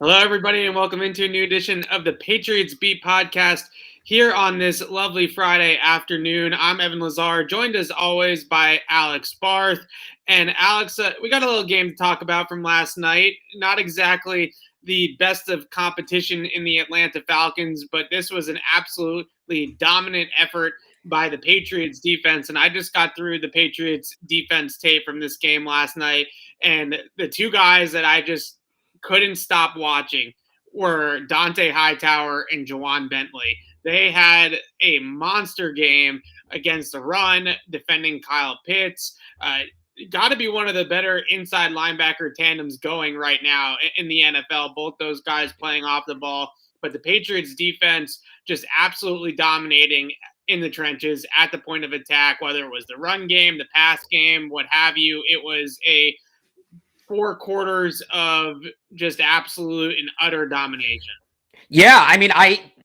Hello, everybody, and welcome into a new edition of the Patriots Beat podcast here on this lovely Friday afternoon. I'm Evan Lazar, joined as always by Alex Barth. And Alex, we got a little game to talk about from last night. Not exactly the best of competition in the Atlanta Falcons, but this was an absolutely dominant effort by the Patriots defense. And I just got through the Patriots defense tape from this game last night. And the two guys that I just couldn't stop watching were Dante Hightower and Jawan Bentley. They had a monster game against the run, defending Kyle Pitts. Got to be one of the better inside linebacker tandems going right now in the NFL. Both those guys playing off the ball. But the Patriots defense just absolutely dominating in the trenches at the point of attack, whether it was the run game, the pass game, what have you. It was a 4 quarters of just absolute and utter domination. Yeah, I mean,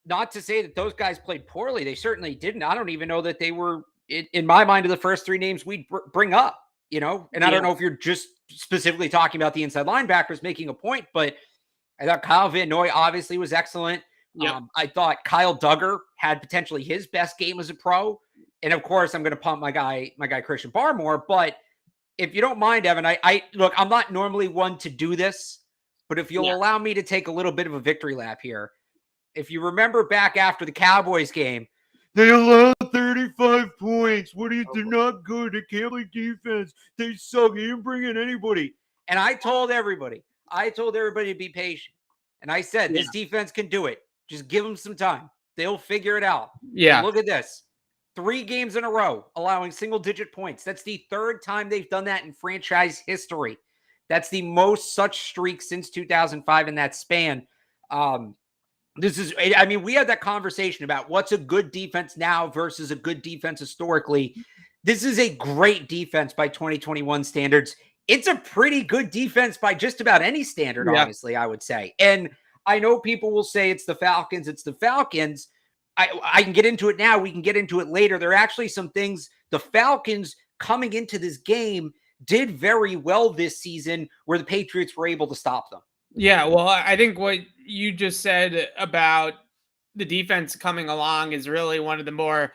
not to say that those guys played poorly. They certainly didn't. I don't even know that they were, in my mind, of the first 3 names we'd bring up, And I don't know if you're just specifically talking about the inside linebackers making a point, but I thought Kyle Van Noy obviously was excellent. Yep. I thought Kyle Duggar had potentially his best game as a pro. And of course, I'm going to pump my guy Christian Barmore. But if you don't mind, Evan, I look, I'm not normally one to do this, but if you'll allow me to take a little bit of a victory lap here. If you remember back after the Cowboys game, they allowed 35 points. They're not good. They can't play defense. They suck. They didn't bring in anybody. And I told everybody to be patient. And I said, this defense can do it. Just give them some time. They'll figure it out. Yeah. And look at this. 3 games in a row, allowing single-digit points. That's the 3rd time they've done that in franchise history. That's the most such streak since 2005 in that span. We had that conversation about what's a good defense now versus a good defense historically. This is a great defense by 2021 standards. It's a pretty good defense by just about any standard, honestly, I would say. And I know people will say it's the Falcons. I can get into it now. We can get into it later. There are actually some things the Falcons coming into this game did very well this season where the Patriots were able to stop them. Yeah, well, I think what you just said about the defense coming along is really one of the more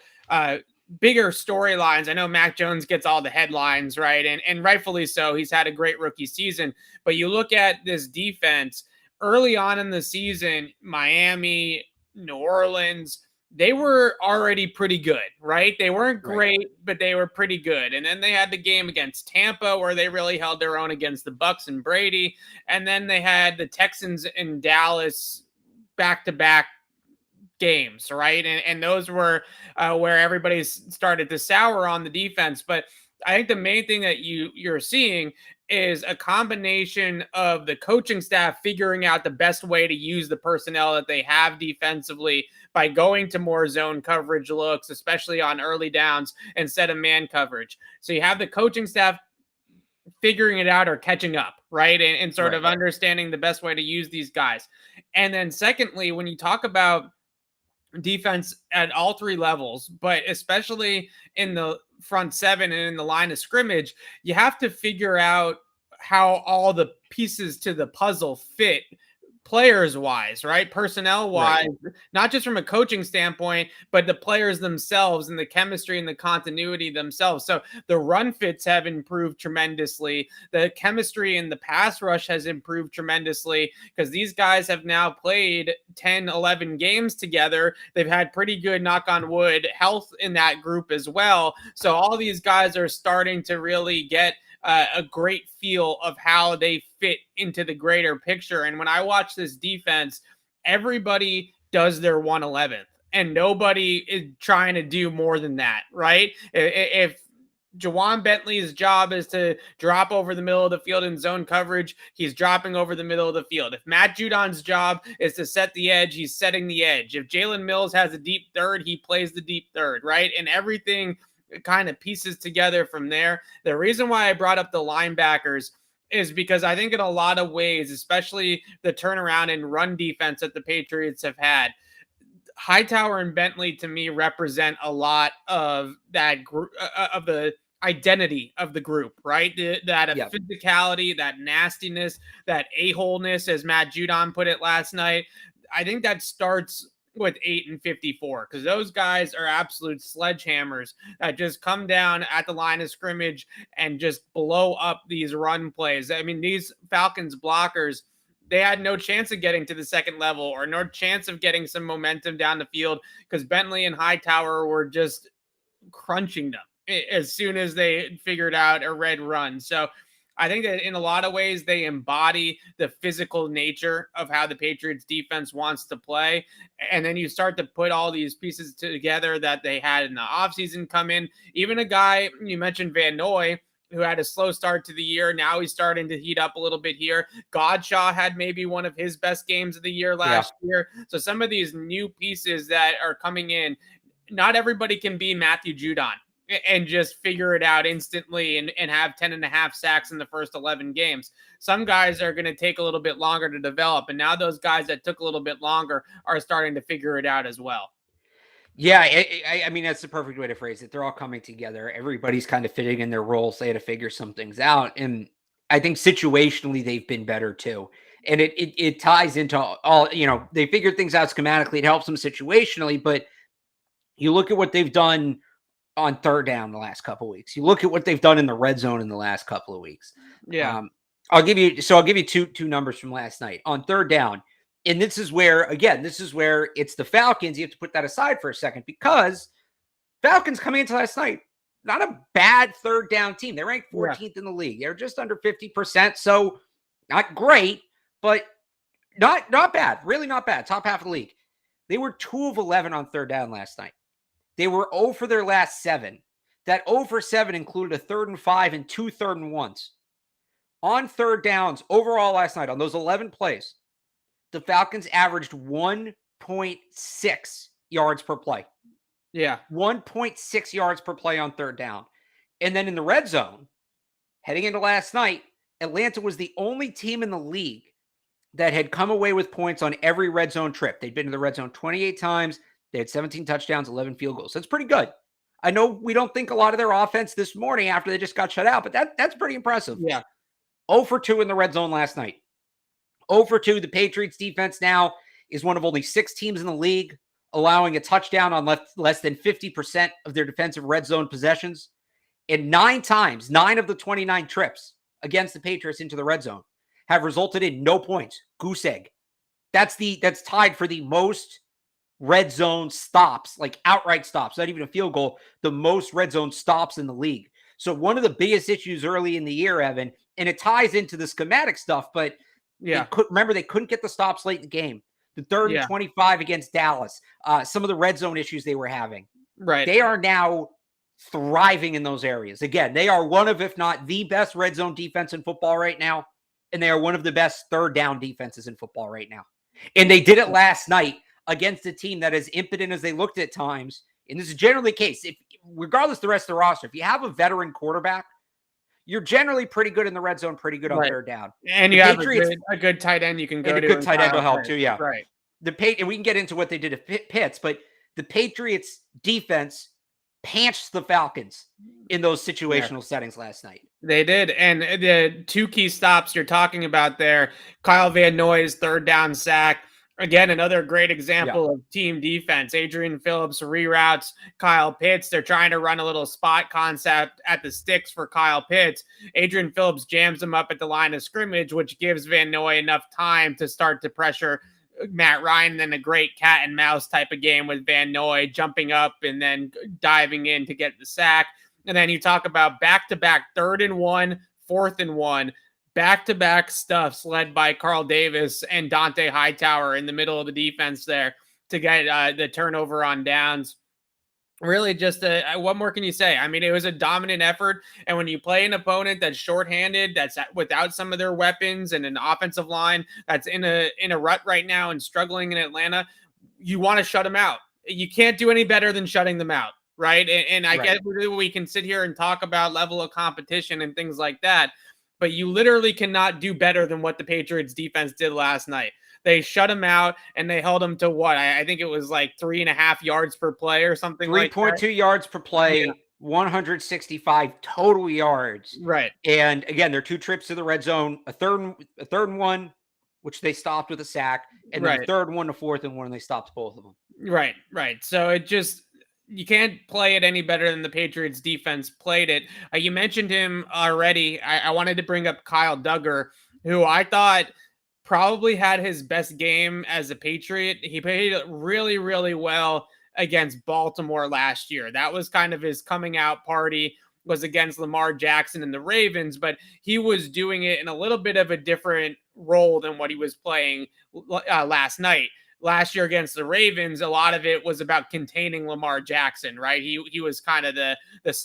bigger storylines. I know Mac Jones gets all the headlines, right? And rightfully so. He's had a great rookie season. But you look at this defense early on in the season, Miami, New Orleans, they were already pretty good, right? They weren't great, but they were pretty good. And then they had the game against Tampa where they really held their own against the Bucs and Brady. And then they had the Texans and Dallas back-to-back games, right? And those were where everybody started to sour on the defense. But I think the main thing that you're seeing is a combination of the coaching staff figuring out the best way to use the personnel that they have defensively by going to more zone coverage looks, especially on early downs instead of man coverage. So you have the coaching staff figuring it out or catching up, right? And sort of understanding the best way to use these guys. And then secondly, when you talk about defense at all 3 levels, but especially in the front 7 and in the line of scrimmage, you have to figure out how all the pieces to the puzzle fit players wise, right? Personnel wise, not just from a coaching standpoint, but the players themselves and the chemistry and the continuity themselves. So the run fits have improved tremendously. The chemistry in the pass rush has improved tremendously because these guys have now played 10, 11 games together. They've had pretty good, knock on wood, health in that group as well. So all these guys are starting to really get a great feel of how they fit into the greater picture. And when I watch this defense, everybody does their 111th and nobody is trying to do more than that, right? If Jawan Bentley's job is to drop over the middle of the field in zone coverage, he's dropping over the middle of the field. If Matt Judon's job is to set the edge, he's setting the edge. If Jalen Mills has a deep third, he plays the deep third, right? And everything kind of pieces together from there. The reason why I brought up the linebackers is because I think in a lot of ways, especially the turnaround and run defense that the Patriots have had, Hightower and Bentley to me represent a lot of that group of the identity of the group, right? That Yep. physicality, that nastiness, that a-holeness, as Matt Judon put it last night. I think that starts with 8 and 54 because those guys are absolute sledgehammers that just come down at the line of scrimmage and just blow up these run plays. I mean, these Falcons blockers, they had no chance of getting to the second level or no chance of getting some momentum down the field because Bentley and Hightower were just crunching them as soon as they figured out a red run. So I think that in a lot of ways, they embody the physical nature of how the Patriots defense wants to play. And then you start to put all these pieces together that they had in the offseason come in. Even a guy, you mentioned Van Noy, who had a slow start to the year. Now he's starting to heat up a little bit here. Godshaw had maybe one of his best games of the year last year. So some of these new pieces that are coming in, not everybody can be Matthew Judon and just figure it out instantly and have 10.5 sacks in the first 11 games. Some guys are going to take a little bit longer to develop. And now those guys that took a little bit longer are starting to figure it out as well. Yeah, I mean, that's the perfect way to phrase it. They're all coming together. Everybody's kind of fitting in their roles. They had to figure some things out. And I think situationally, they've been better too. And it ties into all, they figured things out schematically. It helps them situationally. But you look at what they've done on third down the last couple of weeks. You look at what they've done in the red zone in the last couple of weeks. Yeah. I'll give you two numbers from last night on third down. And this is where it's the Falcons. You have to put that aside for a second because Falcons coming into last night, not a bad third down team. They're ranked 14th in the league. They're just under 50%. So not great, but not bad. Really not bad. Top half of the league. They were 2 of 11 on third down last night. They were 0 for their last 7. That 0 for 7 included a 3rd and 5 and 2 3rd and 1s. On third downs, overall last night, on those 11 plays, the Falcons averaged 1.6 yards per play. Yeah. 1.6 yards per play on third down. And then in the red zone, heading into last night, Atlanta was the only team in the league that had come away with points on every red zone trip. They'd been to the red zone 28 times. They had 17 touchdowns, 11 field goals. That's pretty good. I know we don't think a lot of their offense this morning after they just got shut out, but that's pretty impressive. Yeah. 0 for 2 in the red zone last night. 0 for 2. The Patriots defense now is one of only 6 teams in the league allowing a touchdown on less than 50% of their defensive red zone possessions. And 9 times, 9 of the 29 trips against the Patriots into the red zone have resulted in no points. Goose egg. That's tied for the most red zone stops, like outright stops, not even a field goal, the most red zone stops in the league. So one of the biggest issues early in the year, Evan, and it ties into the schematic stuff, but they couldn't get the stops late in the game. The 3rd and 25 against Dallas, some of the red zone issues they were having. Right. They are now thriving in those areas. Again, they are one of, if not the best red zone defense in football right now. And they are one of the best third down defenses in football right now. And they did it last night against a team that is impotent as they looked at times. And this is generally the case. Regardless of the rest of the roster, if you have a veteran quarterback, you're generally pretty good in the red zone, pretty good on third down. And you have a good tight end you can go to. And a good tight end will help too, yeah. Right. And we can get into what they did at Pitts, but the Patriots defense panched the Falcons in those situational settings last night. They did. And the 2 key stops you're talking about there, Kyle Van Noy's third down sack. Again, another great example of team defense. Adrian Phillips reroutes Kyle Pitts. They're trying to run a little spot concept at the sticks for Kyle Pitts. Adrian Phillips jams him up at the line of scrimmage, which gives Van Noy enough time to start to pressure Matt Ryan. Then a great cat and mouse type of game with Van Noy jumping up and then diving in to get the sack. And then you talk about back-to-back 3rd and 1, 4th and 1. Back-to-back stuffs led by Carl Davis and Dante Hightower in the middle of the defense there to get the turnover on downs. Really just what more can you say? I mean, it was a dominant effort. And when you play an opponent that's shorthanded, that's without some of their weapons and an offensive line that's in a rut right now and struggling in Atlanta, you want to shut them out. You can't do any better than shutting them out. Right. And I get we can sit here and talk about level of competition and things like that. But you literally cannot do better than what the Patriots defense did last night. They shut him out and they held him to what? I think it was like 3.5 yards per play or something like that. 3.2 yards per play. 165 total yards. Right. And again, there are 2 trips to the red zone, a third and one, which they stopped with a sack, and then Right. the third one, the fourth and one, and they stopped both of them. Right. Right. So it just, you can't play it any better than the Patriots defense played it. You mentioned him already. I wanted to bring up Kyle Duggar, who I thought probably had his best game as a Patriot. He played really, really well against Baltimore last year. That was kind of his coming out party, was against Lamar Jackson and the Ravens, but he was doing it in a little bit of a different role than what he was playing last night. Last year against the Ravens, a lot of it was about containing Lamar Jackson, right? He was kind of the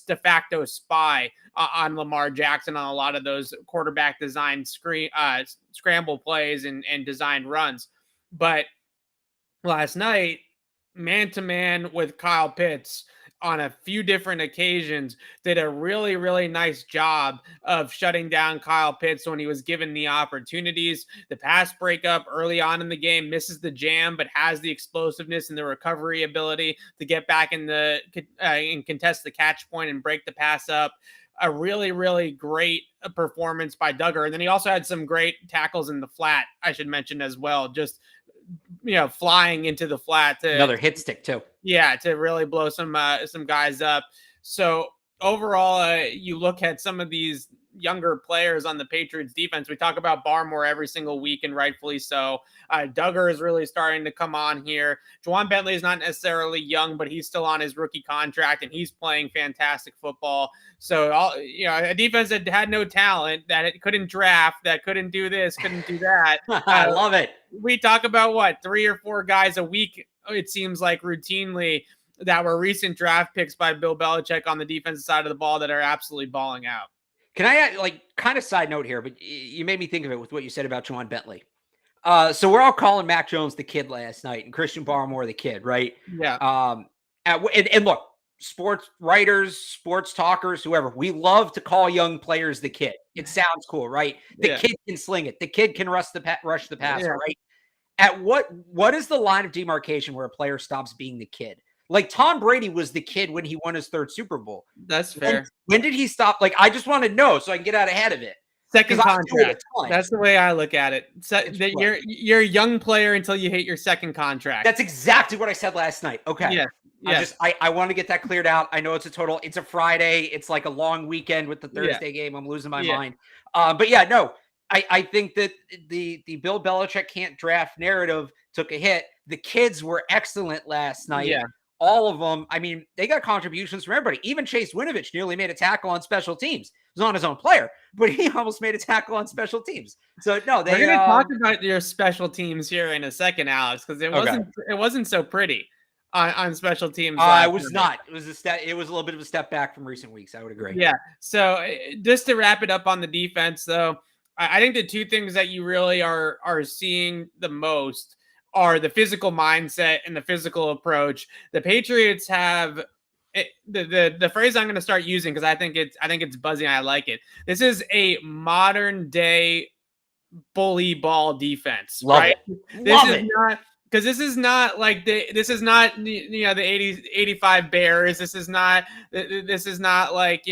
de facto spy on Lamar Jackson on a lot of those quarterback designed scramble plays and designed runs. But last night, man to man with Kyle Pitts on a few different occasions, did a really, really nice job of shutting down Kyle Pitts when he was given the opportunities. The pass breakup early on in the game, misses the jam, but has the explosiveness and the recovery ability to get back in the and contest the catch point and break the pass up. A really, really great performance by Duggar. And then he also had some great tackles in the flat, I should mention as well. Just, flying into the flat. Another hit stick too. Yeah, to really blow some guys up. So overall, you look at some of these younger players on the Patriots defense. We talk about Barmore every single week, and rightfully so. Duggar is really starting to come on here. Juwan Bentley is not necessarily young, but he's still on his rookie contract, and he's playing fantastic football. So, a defense that had no talent, that it couldn't draft, that couldn't do this, couldn't do that. I love it. We talk about 3 or 4 guys a week, it seems like, routinely, that were recent draft picks by Bill Belichick on the defensive side of the ball that are absolutely balling out. Can I add, kind of side note here, but you made me think of it with what you said about Juwan Bentley. So we're all calling Mac Jones the kid last night and Christian Barmore the kid, right? Yeah. And look, sports writers, sports talkers, whoever, we love to call young players the kid. It sounds cool, right? The kid can sling it. The kid can rush the passer, right? At what is the line of demarcation where a player stops being the kid? Like Tom Brady was the kid when he won his 3rd Super Bowl. That's fair. When did he stop? I just want to know so I can get out ahead of it. Second contract. That's the way I look at it. So you're a young player until you hit your second contract. That's exactly what I said last night. Okay. Yeah. I want to get that cleared out. I know it's a Friday. It's like a long weekend with the Thursday game. I'm losing my mind. But yeah, no, I think that the Bill Belichick can't draft narrative took a hit. The kids were excellent last night. Yeah. All of them. I mean, they got contributions from everybody. Even Chase Winovich nearly made a tackle on special teams. He was on his own player, but he almost made a tackle on special teams. So no, we're going to talk about your special teams here in a second, Alex, because it wasn't so pretty on special teams. It was not. It was It was a little bit of a step back from recent weeks. I would agree. Yeah. So just to wrap it up on the defense, though, I think the 2 things that you really are seeing the most are the physical mindset and the physical approach. The Patriots have the phrase I'm going to start using, because I think it's buzzy and I like it. This is a modern day bully ball defense, right? Because this is not like this is not the 85 Bears. This is not like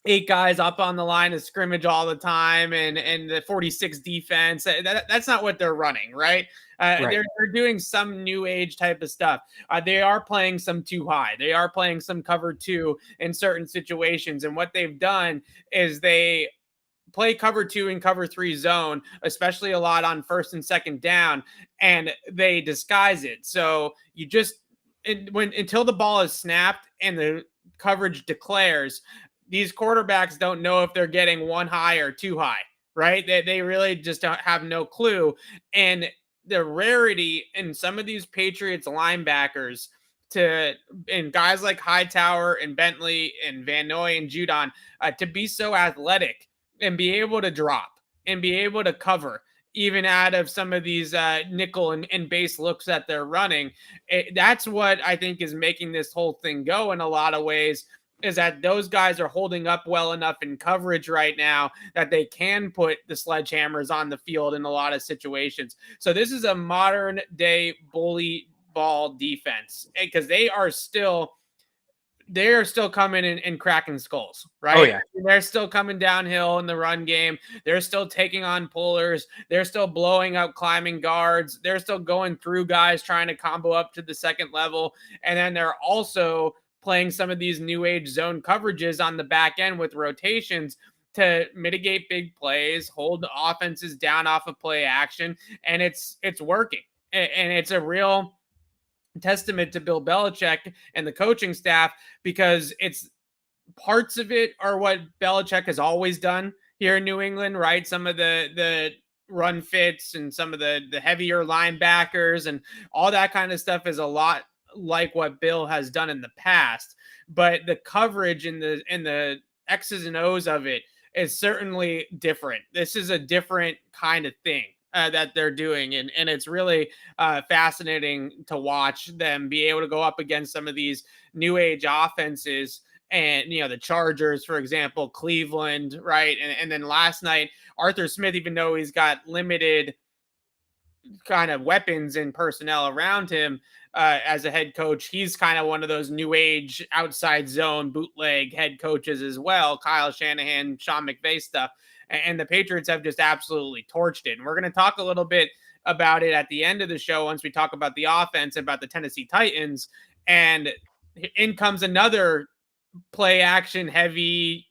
8 guys up on the line of scrimmage all the time and the 46 defense. That's not what they're running, right? They're doing some new age type of stuff. They are playing some too high. They are playing some cover 2 in certain situations. And what they've done is they play cover 2 and cover 3 zone, especially a lot on 1st and 2nd down, and they disguise it. So you just, until the ball is snapped and the coverage declares, these quarterbacks don't know if they're getting 1 high or 2 high, right? They really just don't have no clue. And the rarity in some of these Patriots linebackers and guys like Hightower and Bentley and Van Noy and Judon to be so athletic and be able to drop and be able to cover even out of some of these nickel and base looks that they're running. That's what I think is making this whole thing go in a lot of ways, is that those guys are holding up well enough in coverage right now that they can put the sledgehammers on the field in a lot of situations. So this is a modern day bully ball defense, because they are still they're still coming in and cracking skulls, right? Oh, yeah. They're still coming downhill in the run game. They're still taking on pullers. They're still blowing up climbing guards. They're still going through guys trying to combo up to the second level. And then they're also playing some of these new age zone coverages on the back end with rotations to mitigate big plays, hold the offenses down off of play action. And it's working. And it's a real testament to Bill Belichick and the coaching staff, because it's parts of it are what Belichick has always done here in New England, right? Some of the run fits and some of the heavier linebackers and all that kind of stuff is a lot like what Bill has done in the past. But the coverage and the X's and O's of it is certainly different. This is a different kind of thing that they're doing. And it's really fascinating to watch them be able to go up against some of these new age offenses. And, the Chargers, for example, Cleveland, right? And then last night, Arthur Smith, even though he's got limited kind of weapons and personnel around him as a head coach, he's kind of one of those new age outside zone bootleg head coaches as well. Kyle Shanahan, Sean McVay stuff. And the Patriots have just absolutely torched it. And we're going to talk a little bit about it at the end of the show once we talk about the offense, about the Tennessee Titans. And in comes another play action heavy,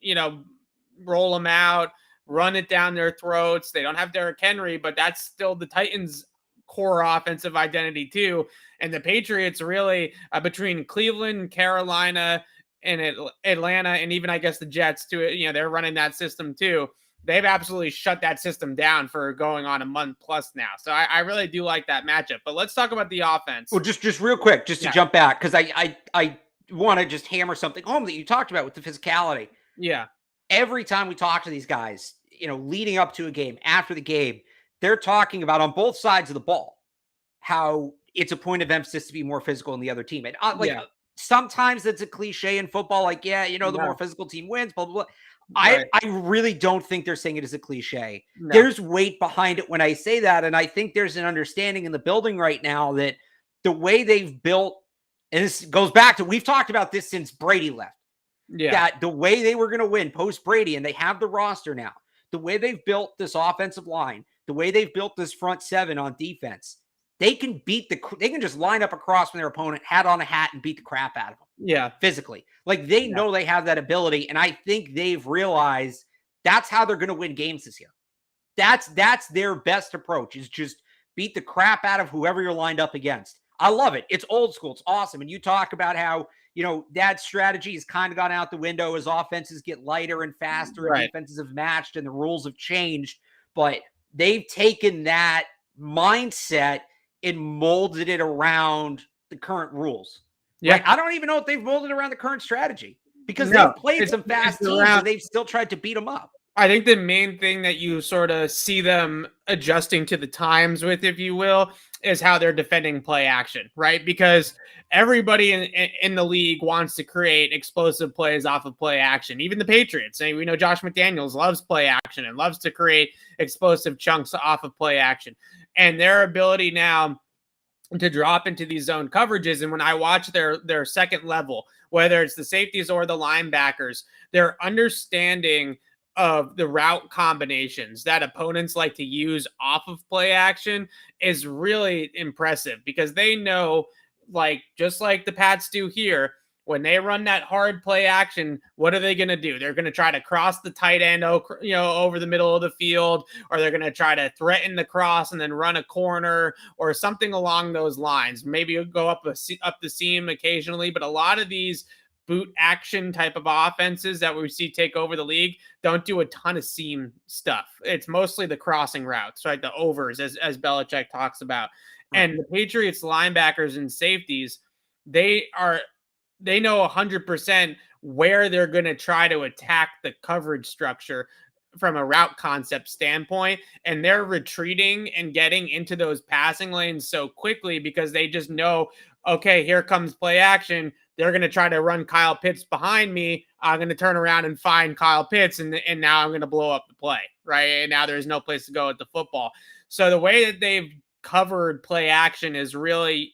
roll them out, run it down their throats. They don't have Derrick Henry, but that's still the Titans' core offensive identity too. And the Patriots really, between Cleveland, Carolina, and Atlanta, and even I guess the Jets too, they're running that system too. They've absolutely shut that system down for going on a month plus now. So I really do like that matchup. But let's talk about the offense. Well, just real quick, just to jump back, because I want to just hammer something home that you talked about with the physicality. Yeah. Every time we talk to these guys, leading up to a game, after the game, they're talking about on both sides of the ball how it's a point of emphasis to be more physical in the other team. And sometimes it's a cliche in football, like, the more physical team wins, blah, blah, blah. Right. I really don't think they're saying it as a cliche. No. There's weight behind it when I say that. And I think there's an understanding in the building right now that the way they've built, and this goes back to, we've talked about this since Brady left. Yeah. That the way they were going to win post Brady, and they have the roster now, the way they've built this offensive line, the way they've built this front seven on defense, they can they can just line up across from their opponent, hat on a hat, and beat the crap out of them. Yeah. Physically. Like they know they have that ability. And I think they've realized that's how they're going to win games this year. That's their best approach, is just beat the crap out of whoever you're lined up against. I love it. It's old school. It's awesome. And you talk about how, that strategy has kind of gone out the window as offenses get lighter and faster, and defenses have matched and the rules have changed. But they've taken that mindset and molded it around the current rules. Yeah. Right? I don't even know if they've molded around the current strategy, because they've played some fast teams and they've still tried to beat them up. I think the main thing that you sort of see them adjusting to the times with, if you will, is how they're defending play action, right? Because everybody in the league wants to create explosive plays off of play action. Even the Patriots. And we know Josh McDaniels loves play action and loves to create explosive chunks off of play action. And their ability now to drop into these zone coverages, and when I watch their second level, whether it's the safeties or the linebackers, their understanding of the route combinations that opponents like to use off of play action is really impressive, because they know, just like the Pats do here, when they run that hard play action, what are they going to do? They're going to try to cross the tight end, over the middle of the field, or they're going to try to threaten the cross and then run a corner or something along those lines. Maybe you'll go up the seam occasionally, but a lot of these boot action type of offenses that we see take over the league don't do a ton of seam stuff. It's mostly the crossing routes, right? The overs, as Belichick talks about. Right. And the Patriots linebackers and safeties, they know 100% where they're going to try to attack the coverage structure from a route concept standpoint. And they're retreating and getting into those passing lanes so quickly because they just know, okay, here comes play action. They're going to try to run Kyle Pitts behind me. I'm going to turn around and find Kyle Pitts, and now I'm going to blow up the play, right? And now there's no place to go with the football. So the way that they've covered play action is really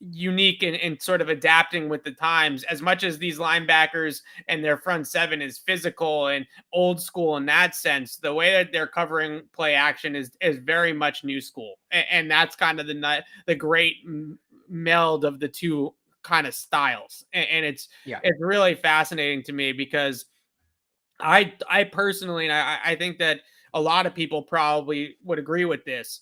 unique and sort of adapting with the times. As much as these linebackers and their front seven is physical and old school in that sense, the way that they're covering play action is very much new school, and that's kind of the great meld of the two kind of styles, and it's really fascinating to me because I personally, and I think that a lot of people probably would agree with this.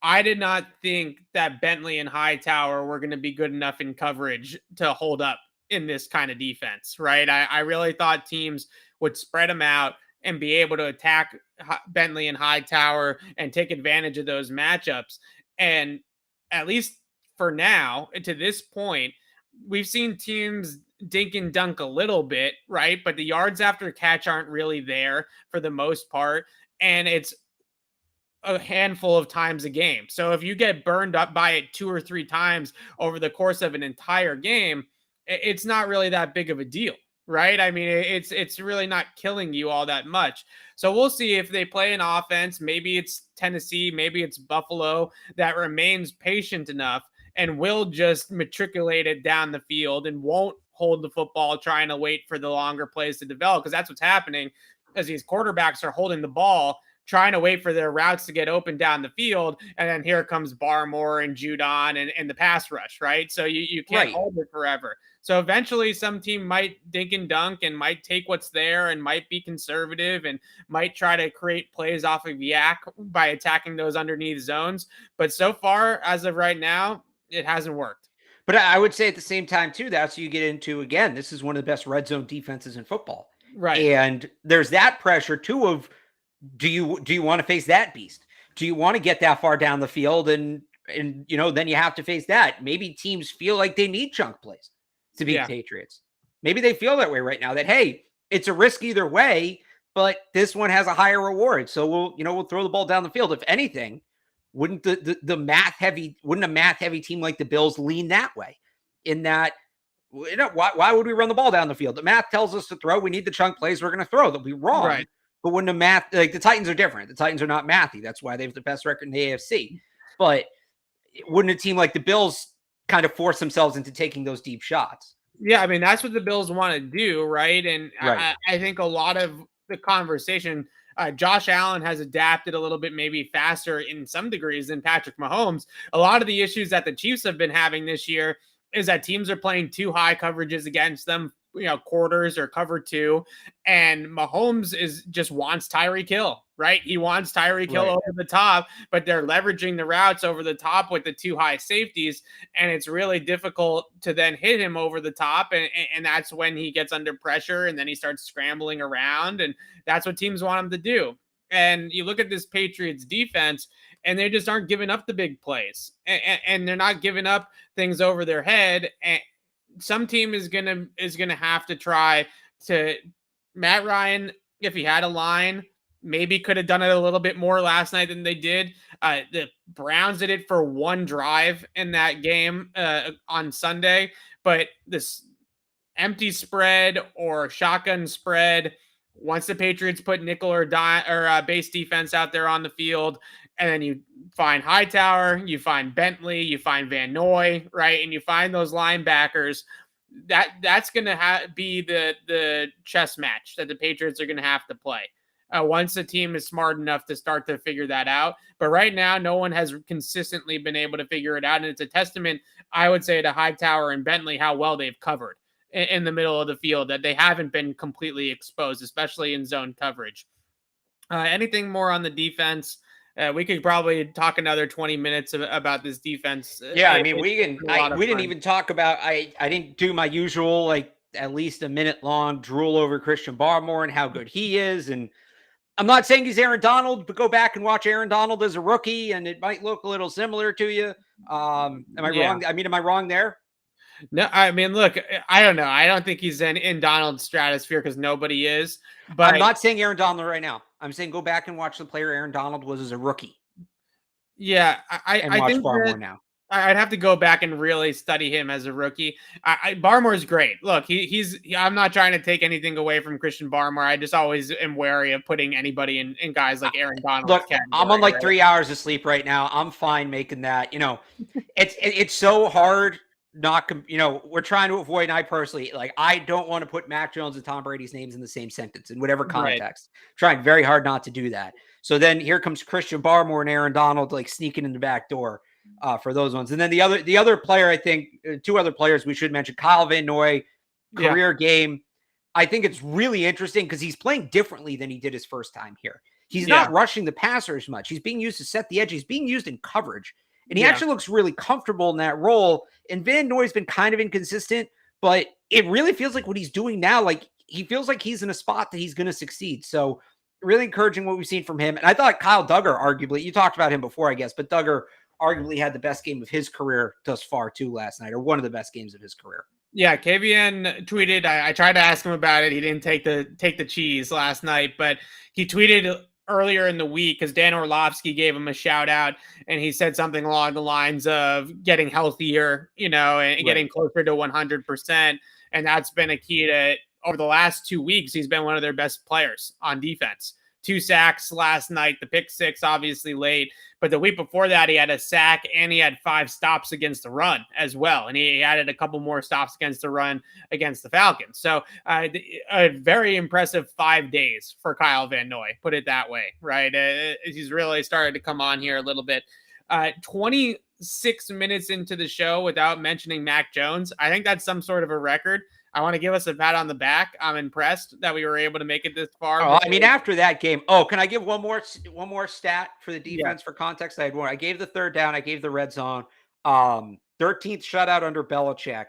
I did not think that Bentley and Hightower were going to be good enough in coverage to hold up in this kind of defense, right? I really thought teams would spread them out and be able to attack Bentley and Hightower and take advantage of those matchups. And at least for now, to this point, we've seen teams dink and dunk a little bit, right? But the yards after catch aren't really there for the most part. And it's a handful of times a game. So if you get burned up by it 2 or 3 times over the course of an entire game, it's not really that big of a deal, right? I mean, it's really not killing you all that much. So we'll see if they play an offense. Maybe it's Tennessee, maybe it's Buffalo that remains patient enough and will just matriculate it down the field and won't hold the football trying to wait for the longer plays to develop, because that's what's happening as these quarterbacks are holding the ball trying to wait for their routes to get open down the field. And then here comes Barmore and Judon and the pass rush, right? So you can't hold it forever. So eventually some team might dink and dunk and might take what's there and might be conservative and might try to create plays off of yak by attacking those underneath zones. But so far, as of right now, it hasn't worked. But I would say at the same time, too, that's you get into, again, this is one of the best red zone defenses in football. Right. And there's that pressure, too, of, do you want to face that beast? Do you want to get that far down the field? And then you have to face that. Maybe teams feel like they need chunk plays to beat the Patriots. Maybe they feel that way right now, that, hey, it's a risk either way, but this one has a higher reward. So we'll throw the ball down the field. If anything, wouldn't a math heavy team like the Bills lean that way? In that, why would we run the ball down the field? The math tells us to throw. We need the chunk plays. We're going to throw. They'll be wrong. Right. But when the math, like the Titans are different. The Titans are not mathy. That's why they have the best record in the AFC. But wouldn't a team like the Bills kind of force themselves into taking those deep shots? Yeah, I mean, that's what the Bills want to do, right? And I think a lot of the conversation, Josh Allen has adapted a little bit maybe faster in some degrees than Patrick Mahomes. A lot of the issues that the Chiefs have been having this year is that teams are playing too high coverages against them, quarters or cover 2. And Mahomes just wants Tyreek Hill, right? He wants Tyreek Hill over the top, but they're leveraging the routes over the top with the 2 high safeties. And it's really difficult to then hit him over the top. And that's when he gets under pressure and then he starts scrambling around. And that's what teams want him to do. And you look at this Patriots defense, and they just aren't giving up the big plays, and they're not giving up things over their head. And some team is gonna have to try to. Matt Ryan, if he had a line, maybe could have done it a little bit more last night than they did. The Browns did it for one drive in that game on Sunday, but this empty spread or shotgun spread, once the Patriots put nickel or base defense out there on the field, and then you find Hightower, you find Bentley, you find Van Noy, right? And you find those linebackers, that's going to be the chess match that the Patriots are going to have to play once the team is smart enough to start to figure that out. But right now, no one has consistently been able to figure it out. And it's a testament, I would say, to Hightower and Bentley, how well they've covered in the middle of the field, that they haven't been completely exposed, especially in zone coverage. Anything more on the defense? We could probably talk another 20 minutes about this defense. Yeah, I mean, we didn't even talk about, I didn't do my usual, like, at least a minute long drool over Christian Barmore and how good he is. And I'm not saying he's Aaron Donald, but go back and watch Aaron Donald as a rookie, and it might look a little similar to you. Am I wrong? I mean, am I wrong there? No, I mean, look, I don't know. I don't think he's in Donald's stratosphere because nobody is. But I'm not saying Aaron Donald right now. I'm saying go back and watch the player Aaron Donald was as a rookie. Yeah, I think Barmore now. I'd have to go back and really study him as a rookie. Barmore's great. Look, I'm not trying to take anything away from Christian Barmore. I just always am wary of putting anybody in guys like Aaron Donald. Look, I'm on like 3 hours of sleep right now. I'm fine making that. It's so hard we're trying to avoid, and I personally, like, I don't want to put Mac Jones and Tom Brady's names in the same sentence in whatever context. Right. Trying very hard not to do that. So then here comes Christian Barmore and Aaron Donald, like sneaking in the back door for those ones. And then the other player, I think, two other players we should mention, Kyle Van Noy, career game. I think it's really interesting because he's playing differently than he did his first time here. He's not rushing the passer as much. He's being used to set the edge. He's being used in coverage. And he actually looks really comfortable in that role. And Van Noy's been kind of inconsistent, but it really feels like what he's doing now, like he feels like he's in a spot that he's going to succeed. So really encouraging what we've seen from him. And I thought Kyle Duggar, arguably, you talked about him before, I guess, but Duggar arguably had the best game of his career thus far too last night, or one of the best games of his career. Yeah, KVN tweeted. I tried to ask him about it. He didn't take the cheese last night, but he tweeted earlier in the week because Dan Orlovsky gave him a shout out, and he said something along the lines of getting healthier, and getting closer to 100%. And that's been a key to, over the last 2 weeks, he's been one of their best players on defense. 2 sacks last night, the pick 6 obviously late, but the week before that he had a sack and he had 5 stops against the run as well, and he added a couple more stops against the run against the Falcons. So a very impressive 5 days for Kyle Van Noy, put it that way, right? He's really started to come on here a little bit. 26 minutes into the show without mentioning Mac Jones. I think that's some sort of a record. I want to give us a pat on the back. I'm impressed that we were able to make it this far. Oh, I mean, after that game, can I give one more stat for the defense for context? I had one. I gave the third down. I gave the red zone. 13th shutout under Belichick.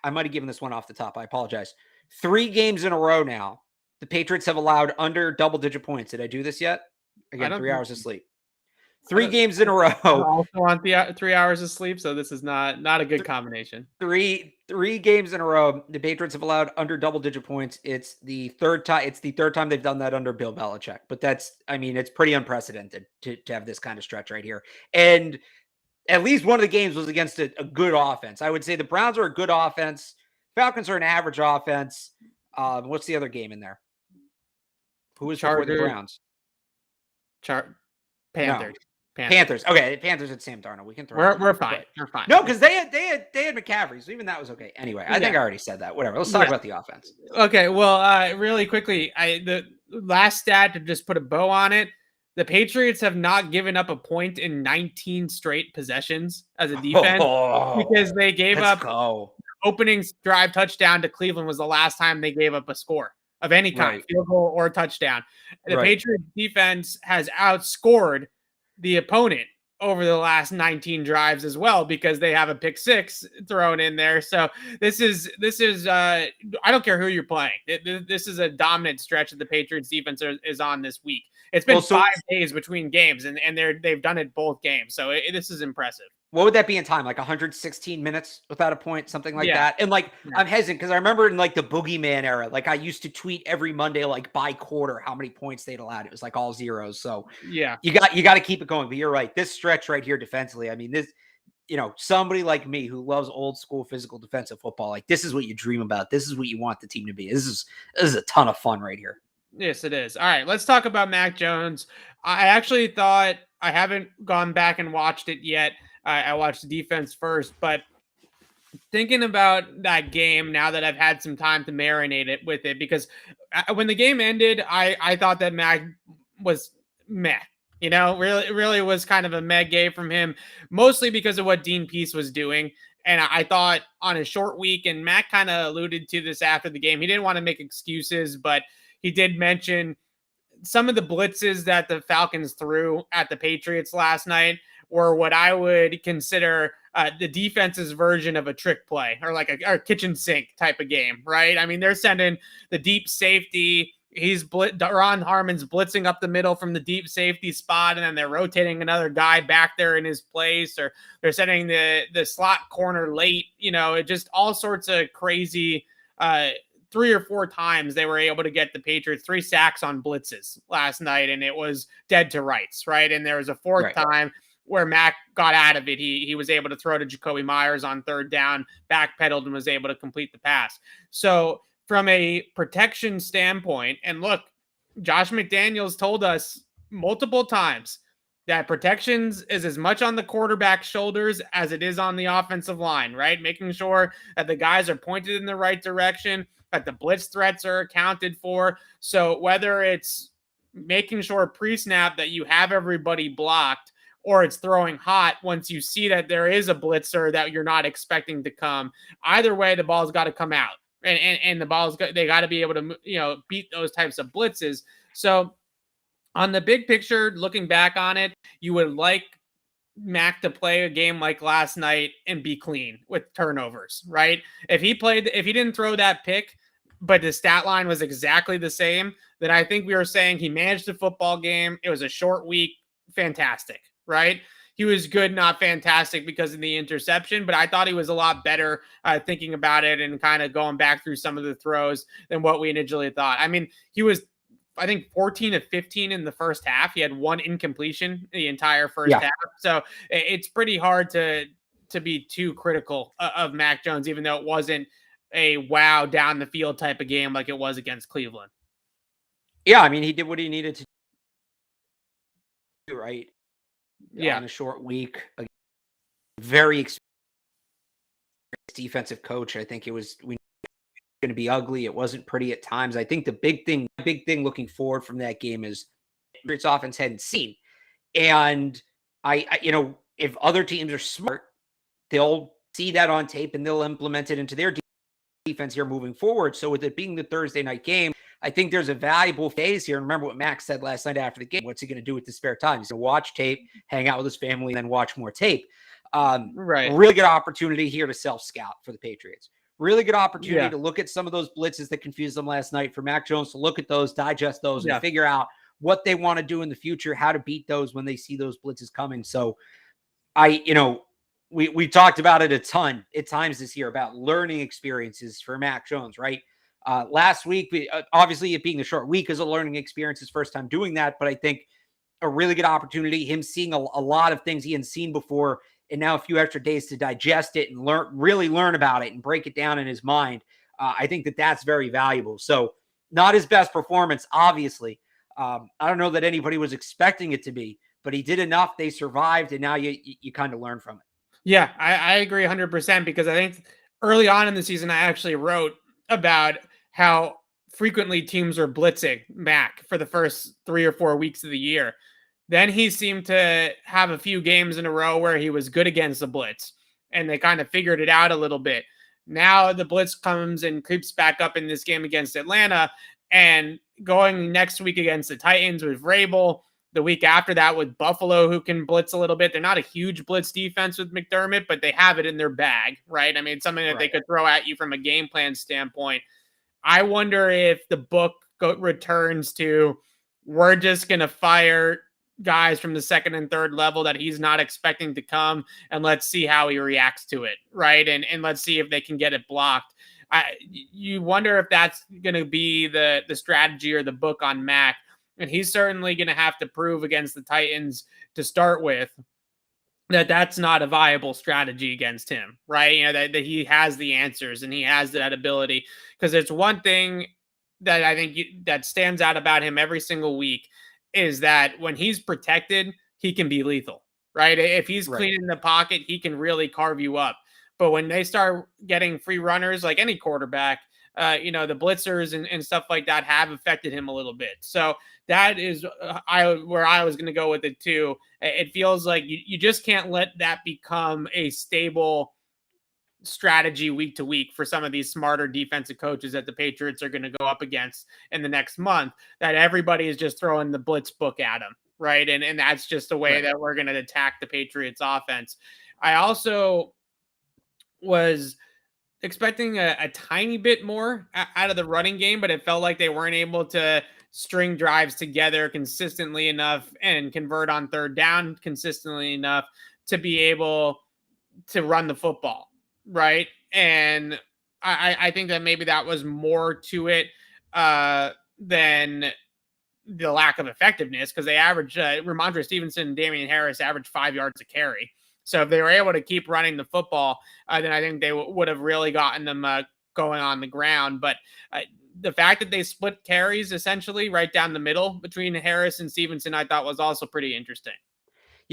I might have given this one off the top. I apologize. 3 games in a row now, the Patriots have allowed under double-digit points. Did I do this yet? Again, 3 hours of sleep. 3 games in a row. I also want the 3 hours of sleep, so this is not a good combination. Three games in a row, the Patriots have allowed under double-digit points. It's the third time they've done that under Bill Belichick. But it's pretty unprecedented to have this kind of stretch right here. And at least one of the games was against a good offense. I would say the Browns are a good offense. Falcons are an average offense. What's the other game in there? Who was before the Browns? Panthers. No. Panthers. Okay, Panthers at Sam Darnold. We can throw. We're fine. We're fine. No, because they had McCaffrey, so even that was okay. Anyway, I think I already said that. Whatever. Let's talk about the offense. Okay. Well, really quickly, the last stat to just put a bow on it: the Patriots have not given up a point in 19 straight possessions as a defense because they gave up opening drive touchdown to Cleveland was the last time they gave up a score of any kind, field goal or touchdown. The Patriots defense has outscored the opponent over the last 19 drives as well because they have a pick 6 thrown in there. So this is I don't care who you're playing. This is a dominant stretch that the Patriots defense is on this week. It's been 5 days between games and they've done it both games. So this is impressive. What would that be in time? Like 116 minutes without a point, something like that. And I'm hesitant because I remember in like the boogeyman era, like I used to tweet every Monday, like by quarter, how many points they'd allowed. It was like all zeros. So you got to keep it going. But you're right. This stretch right here defensively, I mean, this, somebody like me who loves old school physical defensive football, like this is what you dream about. This is what you want the team to be. This is a ton of fun right here. Yes, it is. All right, let's talk about Mac Jones. I actually thought, I haven't gone back and watched it yet. I watched the defense first, but thinking about that game now that I've had some time to marinate it with it, because when the game ended, I thought that Mac was meh. Really was kind of a meh game from him, mostly because of what Dean Pease was doing. And I thought on a short week, and Mac kind of alluded to this after the game, he didn't want to make excuses, but he did mention some of the blitzes that the Falcons threw at the Patriots last night were what I would consider the defense's version of a trick play or like a kitchen sink type of game, right? I mean, they're sending the deep safety. Ron Harmon's blitzing up the middle from the deep safety spot, and then they're rotating another guy back there in his place, or they're sending the slot corner late. It just all sorts of crazy 3 or 4 times they were able to get the Patriots 3 sacks on blitzes last night, and it was dead to rights, right? And there was a 4th time where Mac got out of it. He was able to throw to Jacoby Myers on 3rd down, backpedaled, and was able to complete the pass. So from a protection standpoint, and look, Josh McDaniels told us multiple times that protections is as much on the quarterback's shoulders as it is on the offensive line, right? Making sure that the guys are pointed in the right direction, that the blitz threats are accounted for. So whether it's making sure pre-snap that you have everybody blocked, or it's throwing hot once you see that there is a blitzer that you're not expecting to come, either way, the ball's got to come out. And the ball's they got to be able to beat those types of blitzes. So on the big picture, looking back on it, you would like Mac to play a game like last night and be clean with turnovers, right? If he didn't throw that pick, but the stat line was exactly the same, then I think we were saying he managed the football game. It was a short week. Fantastic, right? He was good, not fantastic because of the interception, but I thought he was a lot better thinking about it and kind of going back through some of the throws than what we initially thought. I mean, he was, I think, 14 of 15 in the first half. He had one incompletion the entire first half. So it's pretty hard to be too critical of Mac Jones, even though it wasn't a wow down the field type of game like it was against Cleveland. Yeah, I mean, he did what he needed to do, right? Yeah. On a short week. Very experienced defensive coach. I think it was going to be ugly. It wasn't pretty at times. I think the big thing looking forward from that game is Patriots offense hadn't seen. And I if other teams are smart, they'll see that on tape and they'll implement it into their defense here moving forward. So with it being the Thursday night game, I think there's a valuable phase here. And remember what Max said last night after the game. What's he going to do with the spare time? He's going to watch tape, hang out with his family, and then watch more tape. Right. Really good opportunity here to self-scout for the Patriots. Really good opportunity to look at some of those blitzes that confused them last night for Mac Jones to look at those, digest those, and figure out what they want to do in the future, how to beat those when they see those blitzes coming. So we talked about it a ton at times this year about learning experiences for Mac Jones, right? Last week, obviously it being a short week is a learning experience, his first time doing that, but I think a really good opportunity, him seeing a lot of things he hadn't seen before, and now a few extra days to digest it and really learn about it and break it down in his mind. I think that's very valuable. So not his best performance, obviously. I don't know that anybody was expecting it to be, but he did enough. They survived, and now you kind of learn from it. Yeah, I agree 100% because I think early on in the season, I actually wrote about how frequently teams were blitzing Mac for the first 3 or 4 weeks of the year. Then he seemed to have a few games in a row where he was good against the blitz, and they kind of figured it out a little bit. Now the blitz comes and creeps back up in this game against Atlanta, and going next week against the Titans with Vrabel, the week after that with Buffalo, who can blitz a little bit. They're not a huge blitz defense with McDermott, but they have it in their bag, right? I mean, it's something that they could throw at you from a game plan standpoint. I wonder if the book returns to, we're just going to fire guys from the second and third level that he's not expecting to come, and let's see how he reacts to it, right? And let's see if they can get it blocked. You wonder if that's going to be the strategy or the book on Mac. And he's certainly going to have to prove against the Titans to start with that that's not a viable strategy against him, right? You know, that he has the answers and he has that ability. Because it's one thing that I think that stands out about him every single week is that when he's protected, he can be lethal, right? If he's clean in the pocket, he can really carve you up. But when they start getting free runners, like any quarterback, the blitzers and stuff like that have affected him a little bit. So that is where I was going to go with it too. It feels like you just can't let that become a stable strategy week to week for some of these smarter defensive coaches that the Patriots are going to go up against in the next month, that everybody is just throwing the blitz book at them, right? And that's just the way that we're going to attack the Patriots offense. I also was expecting a tiny bit more out of the running game, but it felt like they weren't able to string drives together consistently enough and convert on third down consistently enough to be able to run the football, right? And I think that maybe that was more to it than the lack of effectiveness, because they averaged Ramondre Stevenson and Damian Harris averaged 5 yards a carry. So if they were able to keep running the football, then I think they would have really gotten them going on the ground. But the fact that they split carries essentially right down the middle between Harris and Stevenson, I thought was also pretty interesting.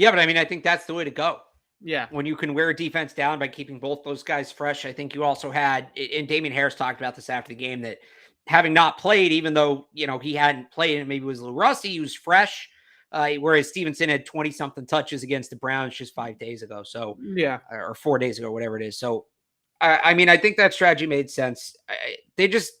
Yeah, but I mean, I think that's the way to go. Yeah. When you can wear a defense down by keeping both those guys fresh. I think you also had, and Damian Harris talked about this after the game, that having not played, even though, he hadn't played and maybe was a little rusty, he was fresh. Whereas Stevenson had 20 something touches against the Browns just 5 days ago. So, Yeah. or 4 days ago, whatever it is. So, I mean, I think that strategy made sense. They just,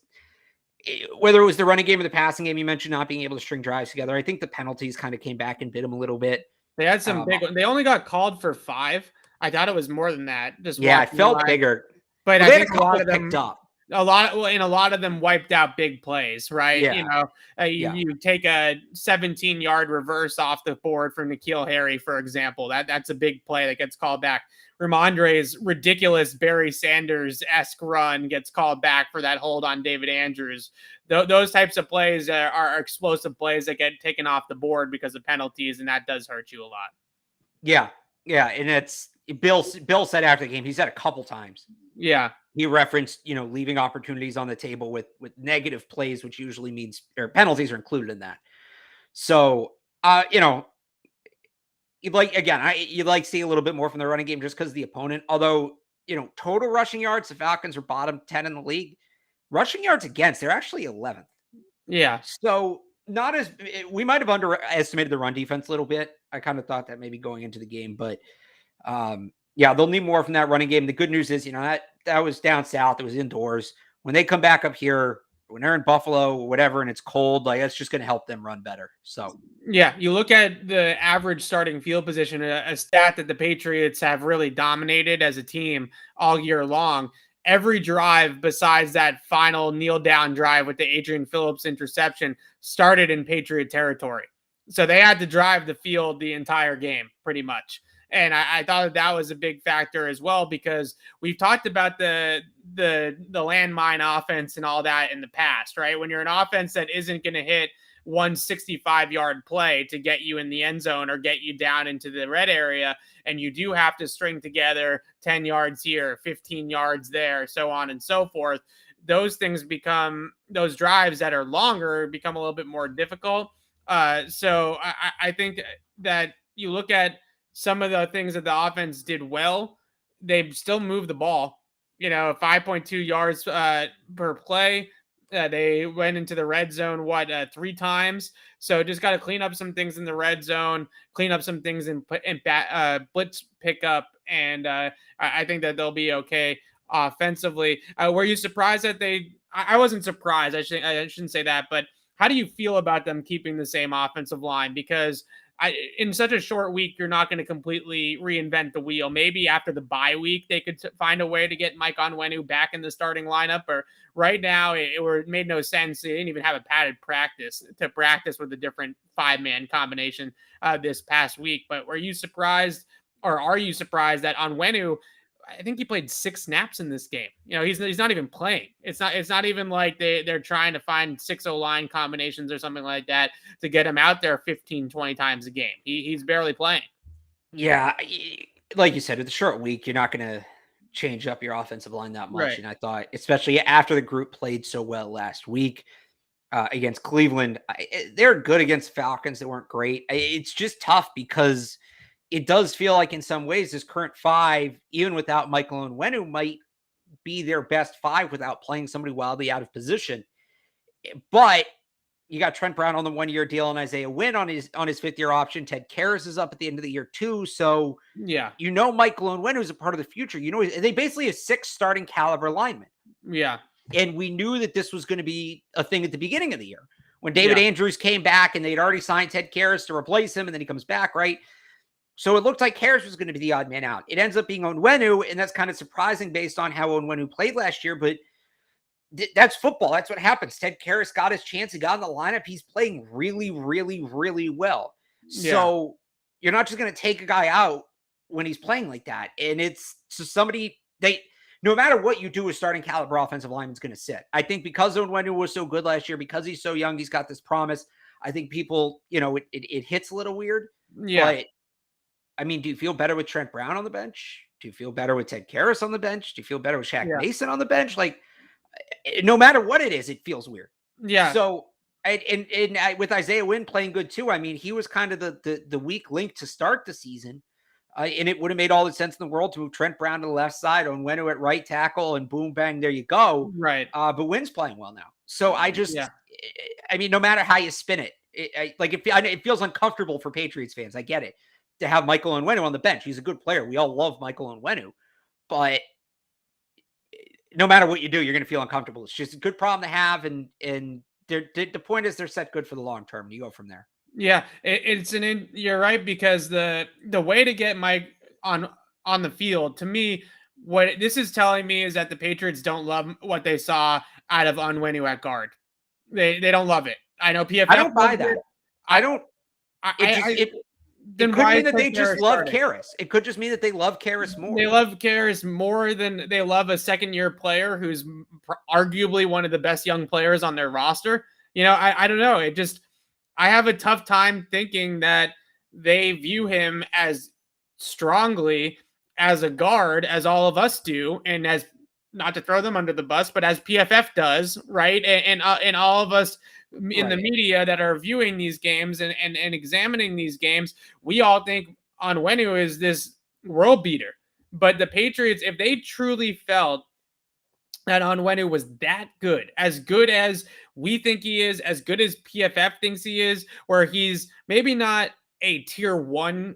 whether it was the running game or the passing game, you mentioned not being able to string drives together. I think the penalties kind of came back and bit them a little bit. They had some big ones. They only got called for 5. I thought it was more than that. Just yeah, it felt bigger. But well, I think a lot of them picked up. A lot of them wiped out big plays, right? Yeah. You take a 17-yard reverse off the board from N'Keal Harry, for example. That's a big play that gets called back. Ramondre's ridiculous Barry Sanders-esque run gets called back for that hold on David Andrews. Those types of plays are explosive plays that get taken off the board because of penalties, and that does hurt you a lot. Yeah, and it's Bill said after the game, he said a couple times. Yeah. He referenced, leaving opportunities on the table with negative plays, which usually means or penalties are included in that. So, you'd like seeing a little bit more from the running game just because of the opponent. Although, total rushing yards, the Falcons are bottom 10 in the league. Rushing yards against, they're actually 11th. Yeah. So we might have underestimated the run defense a little bit. I kind of thought that maybe going into the game, but they'll need more from that running game. The good news is, that was down south. It was indoors. When they come back up here, when they're in Buffalo or whatever, and it's cold, that's just going to help them run better. So, yeah, you look at the average starting field position, a stat that the Patriots have really dominated as a team all year long. Every drive besides that final kneel down drive with the Adrian Phillips interception started in Patriot territory. So they had to drive the field the entire game pretty much. And I thought that was a big factor as well, because we've talked about the landmine offense and all that in the past, right? When you're an offense that isn't going to hit 165-yard play to get you in the end zone or get you down into the red area, and you do have to string together 10 yards here, 15 yards there, so on and so forth, those drives that are longer become a little bit more difficult. So I think that you look at some of the things that the offense did well, they still moved the ball, 5.2 yards per play. They went into the red zone, 3 times. So just got to clean up some things in the red zone, clean up some things in blitz pickup. And I think that they'll be okay offensively. Were you surprised that I wasn't surprised. I shouldn't say that, but how do you feel about them keeping the same offensive line? Because in such a short week, you're not going to completely reinvent the wheel. Maybe after the bye week, they could find a way to get Mike Onwenu back in the starting lineup. Or right now, it made no sense. They didn't even have a padded practice with a different 5-man combination this past week. But were you surprised, or are you surprised that Onwenu, I think he played 6 snaps in this game. He's not even playing. It's not even like they're trying to find 6 O-line combinations or something like that to get him out there 15, 20 times a game. He's barely playing. Yeah, like you said, with a short week, you're not going to change up your offensive line that much. Right. And I thought, especially after the group played so well last week against Cleveland, they're good against Falcons. They weren't great. It's just tough because it does feel like in some ways this current 5, even without Michael Onwenu, might be their best 5 without playing somebody wildly out of position. But you got Trent Brown on the 1-year deal and Isaiah Wynn on his 5th-year option. Ted Karras is up at the end of the year too. So yeah, Michael Onwenu is a part of the future. They basically have 6 starting caliber linemen. Yeah. And we knew that this was going to be a thing at the beginning of the year when David Andrews came back and they'd already signed Ted Karras to replace him. And then he comes back, right? So it looked like Karras was going to be the odd man out. It ends up being Onwenu, and that's kind of surprising based on how Onwenu played last year, but that's football. That's what happens. Ted Karras got his chance. He got in the lineup. He's playing really, really, really well. Yeah. So you're not just going to take a guy out when he's playing like that. And it's so no matter what you do, a starting caliber offensive lineman is going to sit. I think because Onwenu was so good last year, because he's so young, he's got this promise. I think people, it hits a little weird. Yeah. But I mean, do you feel better with Trent Brown on the bench? Do you feel better with Ted Karras on the bench? Do you feel better with Shaq Mason on the bench? Like, no matter what it is, it feels weird. Yeah. So And with Isaiah Wynn playing good too, I mean, he was kind of the weak link to start the season. And it would have made all the sense in the world to move Trent Brown to the left side, Onwenu at right tackle, and boom, bang, there you go. Right. But Wynn's playing well now. So Yeah. I mean, no matter how you spin it, it feels uncomfortable for Patriots fans. I get it. To have Michael Onwenu on the bench. He's a good player. We all love Michael Onwenu. But no matter what you do, you're going to feel uncomfortable. It's just a good problem to have. And the point is they're set good for the long term. You go from there. Yeah, you're right, because the way to get Mike on the field, to me, what this is telling me is that the Patriots don't love what they saw out of Onwenu at guard. They don't love it. I know PFF. I don't buy that. I don't. It could mean that they just love Karras. It could just mean that they love Karras more. They love Karras more than they love a second-year player who's arguably one of the best young players on their roster. You know, I don't know. I have a tough time thinking that they view him as strongly as a guard as all of us do, and as, not to throw them under the bus, but as PFF does, right? And all of us in the media that are viewing these games and examining these games, we all think Onwenu is this world beater. But the Patriots, if they truly felt that Onwenu was that good as we think he is, as good as PFF thinks he is, where he's maybe not a tier 1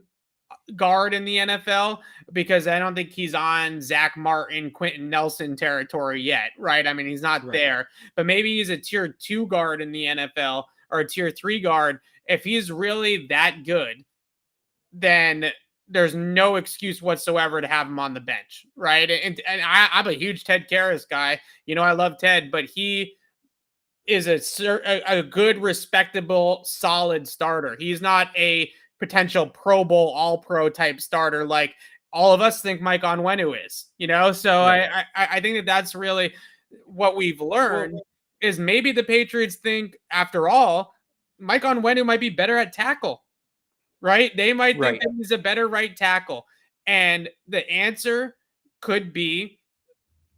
guard in the NFL, because I don't think he's on Zach Martin, Quentin Nelson territory yet, right? I mean, he's not there, but maybe he's a tier 2 guard in the NFL, or a tier 3 guard. If he's really that good, then there's no excuse whatsoever to have him on the bench, right? And I'm a huge Ted Karras guy. You know, I love Ted, but he is a good, respectable, solid starter. He's not a potential Pro Bowl, All-Pro type starter like all of us think Mike Onwenu is, you know? So I think that that's really what we've learned, is maybe the Patriots think, after all, Mike Onwenu might be better at tackle, right? They might think that he's a better right tackle. And the answer could be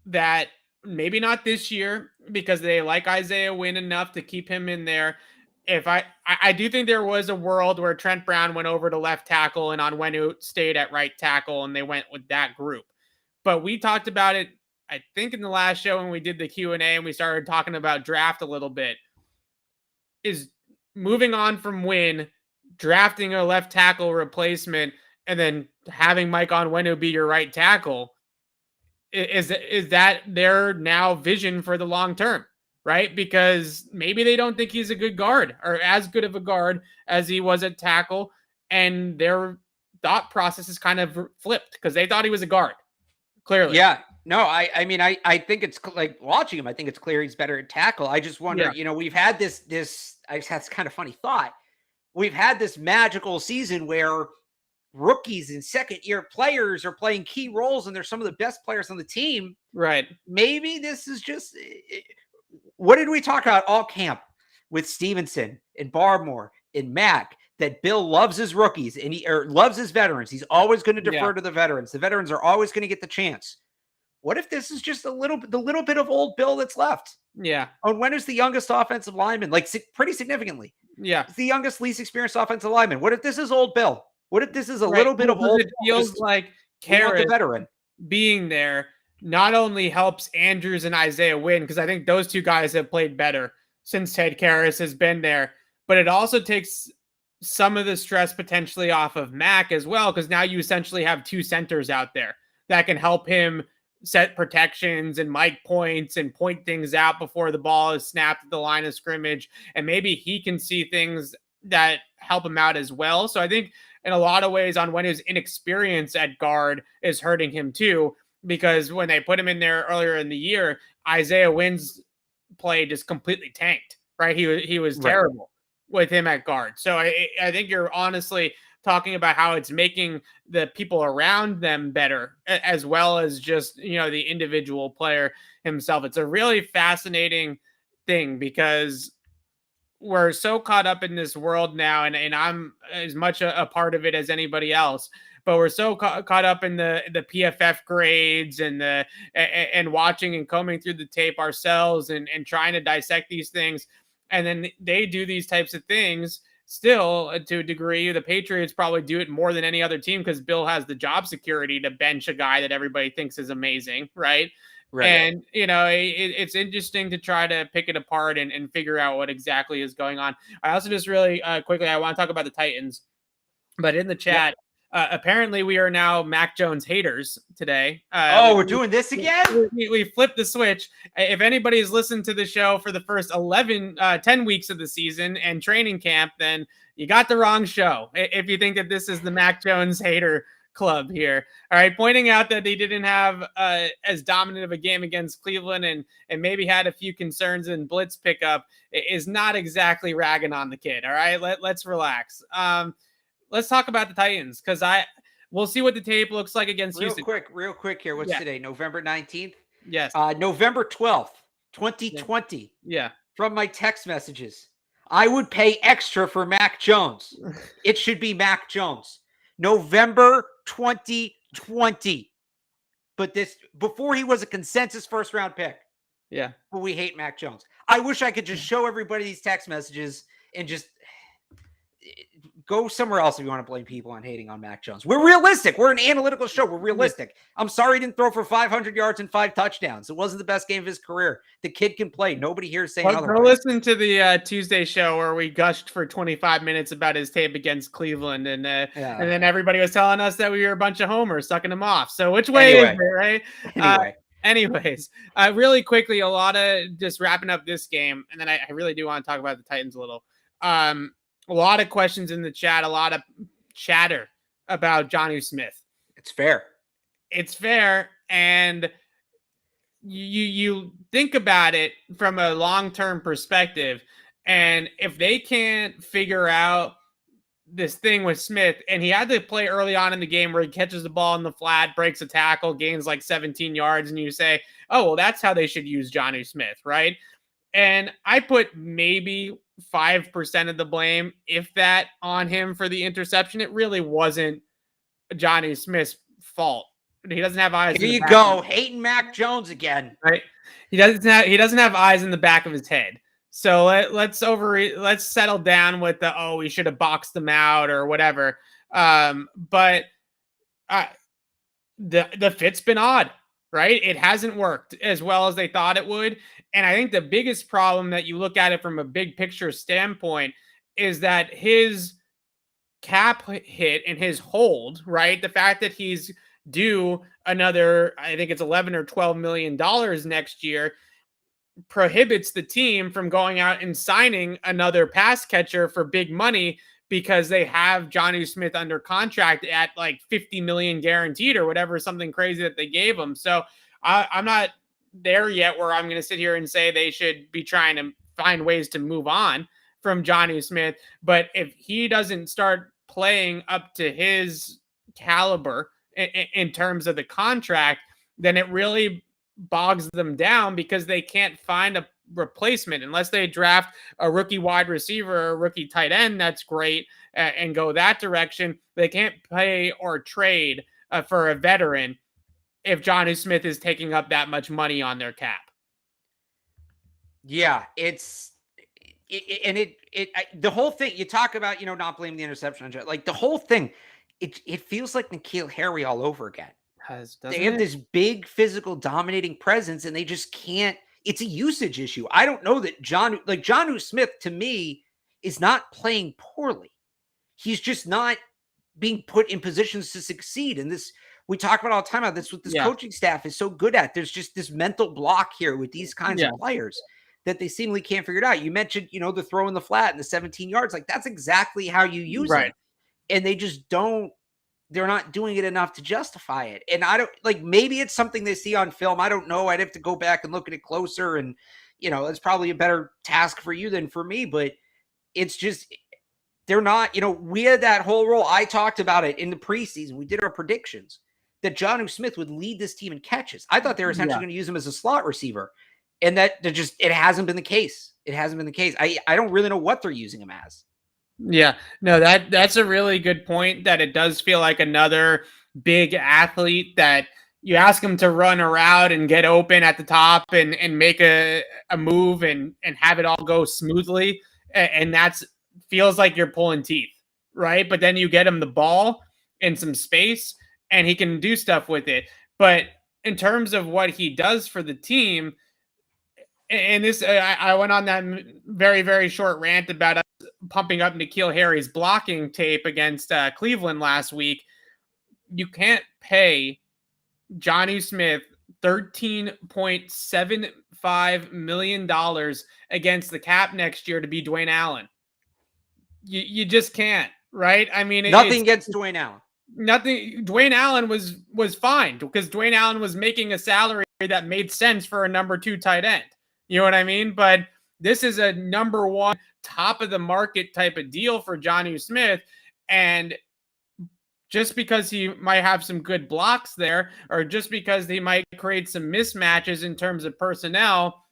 that maybe not this year, because they like Isaiah Wynn enough to keep him in there. If I do think there was a world where Trent Brown went over to left tackle and Onwenu stayed at right tackle, and they went with that group. But we talked about it, I think, in the last show when we did the Q&A and we started talking about draft a little bit, is moving on from Wynn, drafting a left tackle replacement, and then having Mike Onwenu be your right tackle. Is that their now vision for the long term, right? Because maybe they don't think he's a good guard, or as good of a guard as he was at tackle, and their thought process is kind of flipped because they thought he was a guard, clearly. Yeah. No, I mean, I think it's like watching him, I think it's clear he's better at tackle. I just wonder, you know, we've had this, I just had this kind of funny thought. We've had this magical season where rookies and second-year players are playing key roles, and they're some of the best players on the team. Right. Maybe this is just, what did we talk about all camp with Stevenson and Barmore and Mack, that Bill loves his rookies and he loves his veterans. He's always going to defer to the veterans. The veterans are always going to get the chance. What if this is just the little bit of old Bill that's left? Yeah. Onwenu's the youngest offensive lineman, like pretty significantly. Yeah. It's the youngest, least experienced offensive lineman. What if this is old Bill? What if this is a little bit of old? It feels like Karras, veteran, being there not only helps Andrews and Isaiah Wynn, because I think those two guys have played better since Ted Karras has been there, but it also takes some of the stress potentially off of Mack as well, because now you essentially have two centers out there that can help him set protections and mic points and point things out before the ball is snapped at the line of scrimmage. And maybe he can see things that help him out as well. So I think in a lot of ways, Onwenu's inexperience at guard is hurting him too, because when they put him in there earlier in the year, Isaiah Wynn's play just completely tanked, right? He was terrible with him at guard. So I think you're honestly talking about how it's making the people around them better, as well as just, you know, the individual player himself. It's a really fascinating thing, because we're so caught up in this world now, and I'm as much a part of it as anybody else, but we're so caught up in the PFF grades and watching and combing through the tape ourselves and trying to dissect these things. and then they do these types of things still to a degree. The Patriots probably do it more than any other team because Bill has the job security to bench a guy that everybody thinks is amazing, right? Right. And, it's interesting to try to pick it apart and figure out what exactly is going on. I also just really quickly, I want to talk about the Titans, but in the chat, apparently we are now Mac Jones haters today. We're doing this again? We flipped the switch. If anybody's listened to the show for the first 10 weeks of the season and training camp, then you got the wrong show. If you think that this is the Mac Jones hater club here. All right. Pointing out that they didn't have as dominant of a game against Cleveland and maybe had a few concerns in blitz pickup is not exactly ragging on the kid. All right. Let's relax. Let's talk about the Titans because we'll see what the tape looks like against Houston. Real quick here. What's today? November 19th? Yes. November 12th, 2020. Yeah. From my text messages. I would pay extra for Mac Jones. It should be Mac Jones. November 2020. But this before he was a consensus first round pick. Yeah. But we hate Mac Jones. I wish I could just show everybody these text messages and just go somewhere else if you want to blame people on hating on Mac Jones. We're realistic. We're an analytical show. We're realistic. I'm sorry he didn't throw for 500 yards and 5 touchdowns. It wasn't the best game of his career. The kid can play. Nobody here is saying otherwise. Go listen to the Tuesday show where we gushed for 25 minutes about his tape against Cleveland, and then everybody was telling us that we were a bunch of homers sucking him off. So which way is it, right? Anyways, really quickly, a lot of just wrapping up this game, and then I really do want to talk about the Titans a little. A lot of questions in the chat, a lot of chatter about Jonnu Smith. It's fair. It's fair. And you think about it from a long-term perspective. And if they can't figure out this thing with Smith, and he had to play early on in the game where he catches the ball in the flat, breaks a tackle, gains like 17 yards, and you say, oh, well, that's how they should use Jonnu Smith, right? And I put maybe 5% of the blame, if that, on him for the interception. It really wasn't Jonnu Smith's fault. He doesn't have eyes. Here you go, hating Mac Jones again. Right? He doesn't have eyes in the back of his head. So let's settle down with we should have boxed him out or whatever. But the fit's been odd, right? It hasn't worked as well as they thought it would. And I think the biggest problem that you look at it from a big picture standpoint is that his cap hit and his hold, right? The fact that he's due another, I think it's 11 or $12 million next year, prohibits the team from going out and signing another pass catcher for big money because they have Jonnu Smith under contract at like 50 million guaranteed or whatever, something crazy that they gave him. So I'm not there yet where I'm going to sit here and say they should be trying to find ways to move on from Jonnu Smith. But if he doesn't start playing up to his caliber in terms of the contract, then it really bogs them down because they can't find a replacement unless they draft a rookie wide receiver or a rookie tight end. That's great and go that direction. They can't pay or trade for a veteran if Jonnu Smith is taking up that much money on their cap. Yeah, the whole thing you talk about, not blaming the interception on like the whole thing. It feels like N'Keal Harry all over again. They have this big physical dominating presence and they just can't. It's a usage issue. I don't know that Jonnu Smith to me is not playing poorly. He's just not being put in positions to succeed. And this, we talk about all the time about this, what this coaching staff is so good at. There's just this mental block here with these kinds of players that they seemingly can't figure it out. You mentioned, the throw in the flat and the 17 yards. Like that's exactly how you use it. And they just they're not doing it enough to justify it. And I don't maybe it's something they see on film. I don't know. I'd have to go back and look at it closer. And, it's probably a better task for you than for me, but it's just, they're not, we had that whole role. I talked about it in the preseason. We did our predictions that Jonnu Smith would lead this team in catches. I thought they were essentially going to use him as a slot receiver. And that it hasn't been the case. It hasn't been the case. I don't really know what they're using him as. Yeah, no, that's a really good point, that it does feel like another big athlete that you ask him to run a route and get open at the top and make a move and have it all go smoothly. And that's feels like you're pulling teeth, right? But then you get him the ball in some space and he can do stuff with it. But in terms of what he does for the team, and this, I went on that very, very short rant about us pumping up N'Keal Harry's blocking tape against Cleveland last week. You can't pay Jonnu Smith $13.75 million against the cap next year to be Dwayne Allen. You just can't, right? I mean, nothing against Dwayne Allen. Nothing. Dwayne Allen was fine because Dwayne Allen was making a salary that made sense for a number 2 tight end. You know what I mean? But this is a number 1 top of the market type of deal for Jonnu Smith. And just because he might have some good blocks there, or just because he might create some mismatches in terms of personnel,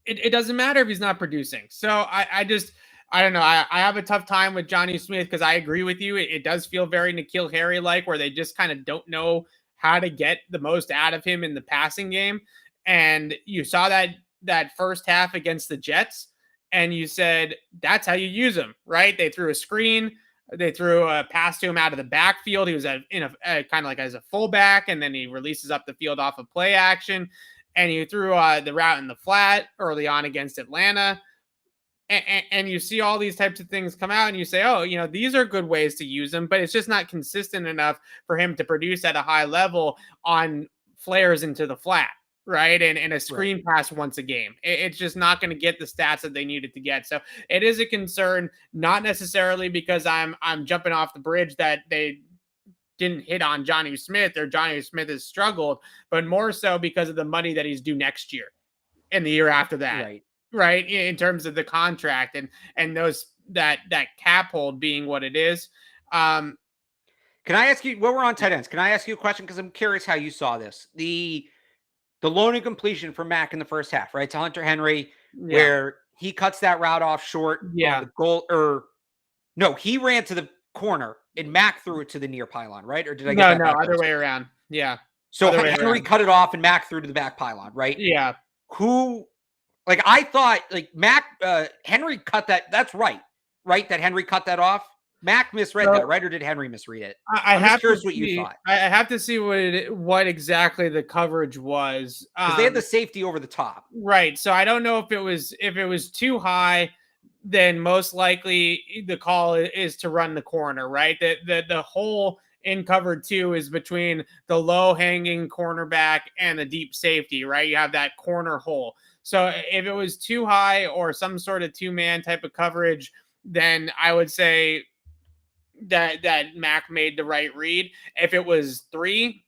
it doesn't matter if he's not producing. So I don't know. I have a tough time with Jonnu Smith because I agree with you. It does feel very N'Keal Harry-like, where they just kind of don't know how to get the most out of him in the passing game. And you saw that first half against the Jets, and you said, that's how you use him, right? They threw a screen. They threw a pass to him out of the backfield. He was in a kind of like as a fullback, and then he releases up the field off of play action. And you threw the route in the flat early on against Atlanta. And you see all these types of things come out, and you say, oh, these are good ways to use him, but it's just not consistent enough for him to produce at a high level on flares into the flat, right? And a screen pass once a game. It's just not going to get the stats that they needed to get. So it is a concern, not necessarily because I'm jumping off the bridge that they didn't hit on Jonnu Smith or Jonnu Smith has struggled, but more so because of the money that he's due next year and the year after that. Right. In terms of the contract and those that cap hold being what it is. Can I ask you, well, we're on tight ends. Can I ask you a question? Because I'm curious how you saw this. The lone incompletion for Mac in the first half, right? To Hunter Henry, where he cuts that route off short. Yeah. The goal, or no, he ran to the corner and Mac threw it to the near pylon, right? Or did I get that? No, other way around. Yeah. So Henry cut it off and Mac threw to the back pylon, right? Yeah. Like I thought, like Henry cut that. That's right, that Henry cut that off. Mac misread that, right? Or did Henry misread it? I'm just curious what you thought. I have to see what exactly the coverage was. Because they had the safety over the top. Right. So I don't know if it was too high, then most likely the call is to run the corner, right? The hole in cover 2 is between the low hanging cornerback and the deep safety, right? You have that corner hole. So if it was too high or some sort of 2-man type of coverage, then I would say that Mac made the right read. If it was 3,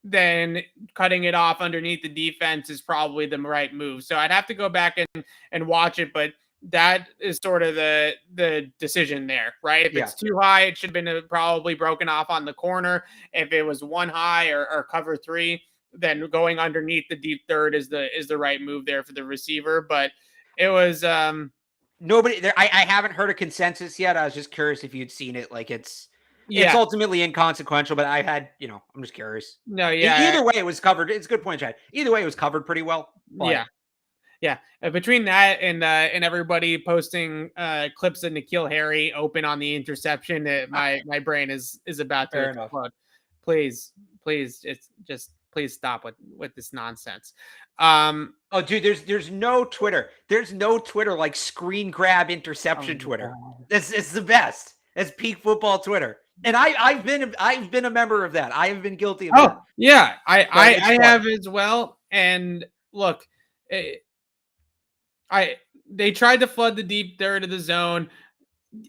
then cutting it off underneath the defense is probably the right move. So I'd have to go back and watch it, but that is sort of the decision there, right? If it's too high, it should have been probably broken off on the corner. If it was 1 high or cover 3, then going underneath the deep third is the right move there for the receiver. But it was nobody there. I haven't heard a consensus yet. I was just curious if you'd seen it. Like it's ultimately inconsequential, but I had, I'm just curious. No, yeah. Either way, it was covered. It's a good point, Chad. Either way, it was covered pretty well. But... Yeah. Between that and everybody posting clips of N'Keal Harry open on the interception, my brain is about to explode. Please, it's just please stop with this nonsense. Oh, dude, there's no Twitter. There's no Twitter like screen grab interception Twitter. It's the best. It's peak football Twitter. And I've been a member of that. I have been guilty of that. Yeah, I have as well. And look, they tried to flood the deep third of the zone.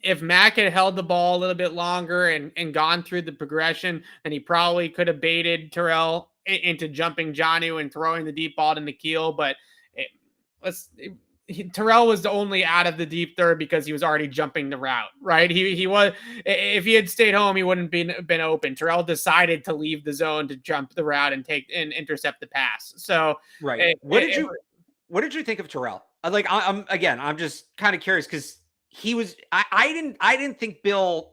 If Mac had held the ball a little bit longer and gone through the progression, then he probably could have baited Terrell into jumping Jonnu and throwing the deep ball to N'Keal. But Terrell was only out of the deep third because he was already jumping the route, right? He was, if he had stayed home, he wouldn't been open. Terrell decided to leave the zone to jump the route and intercept the pass. So right. What did you think of Terrell? I'm just kind of curious because he was. I didn't think Bill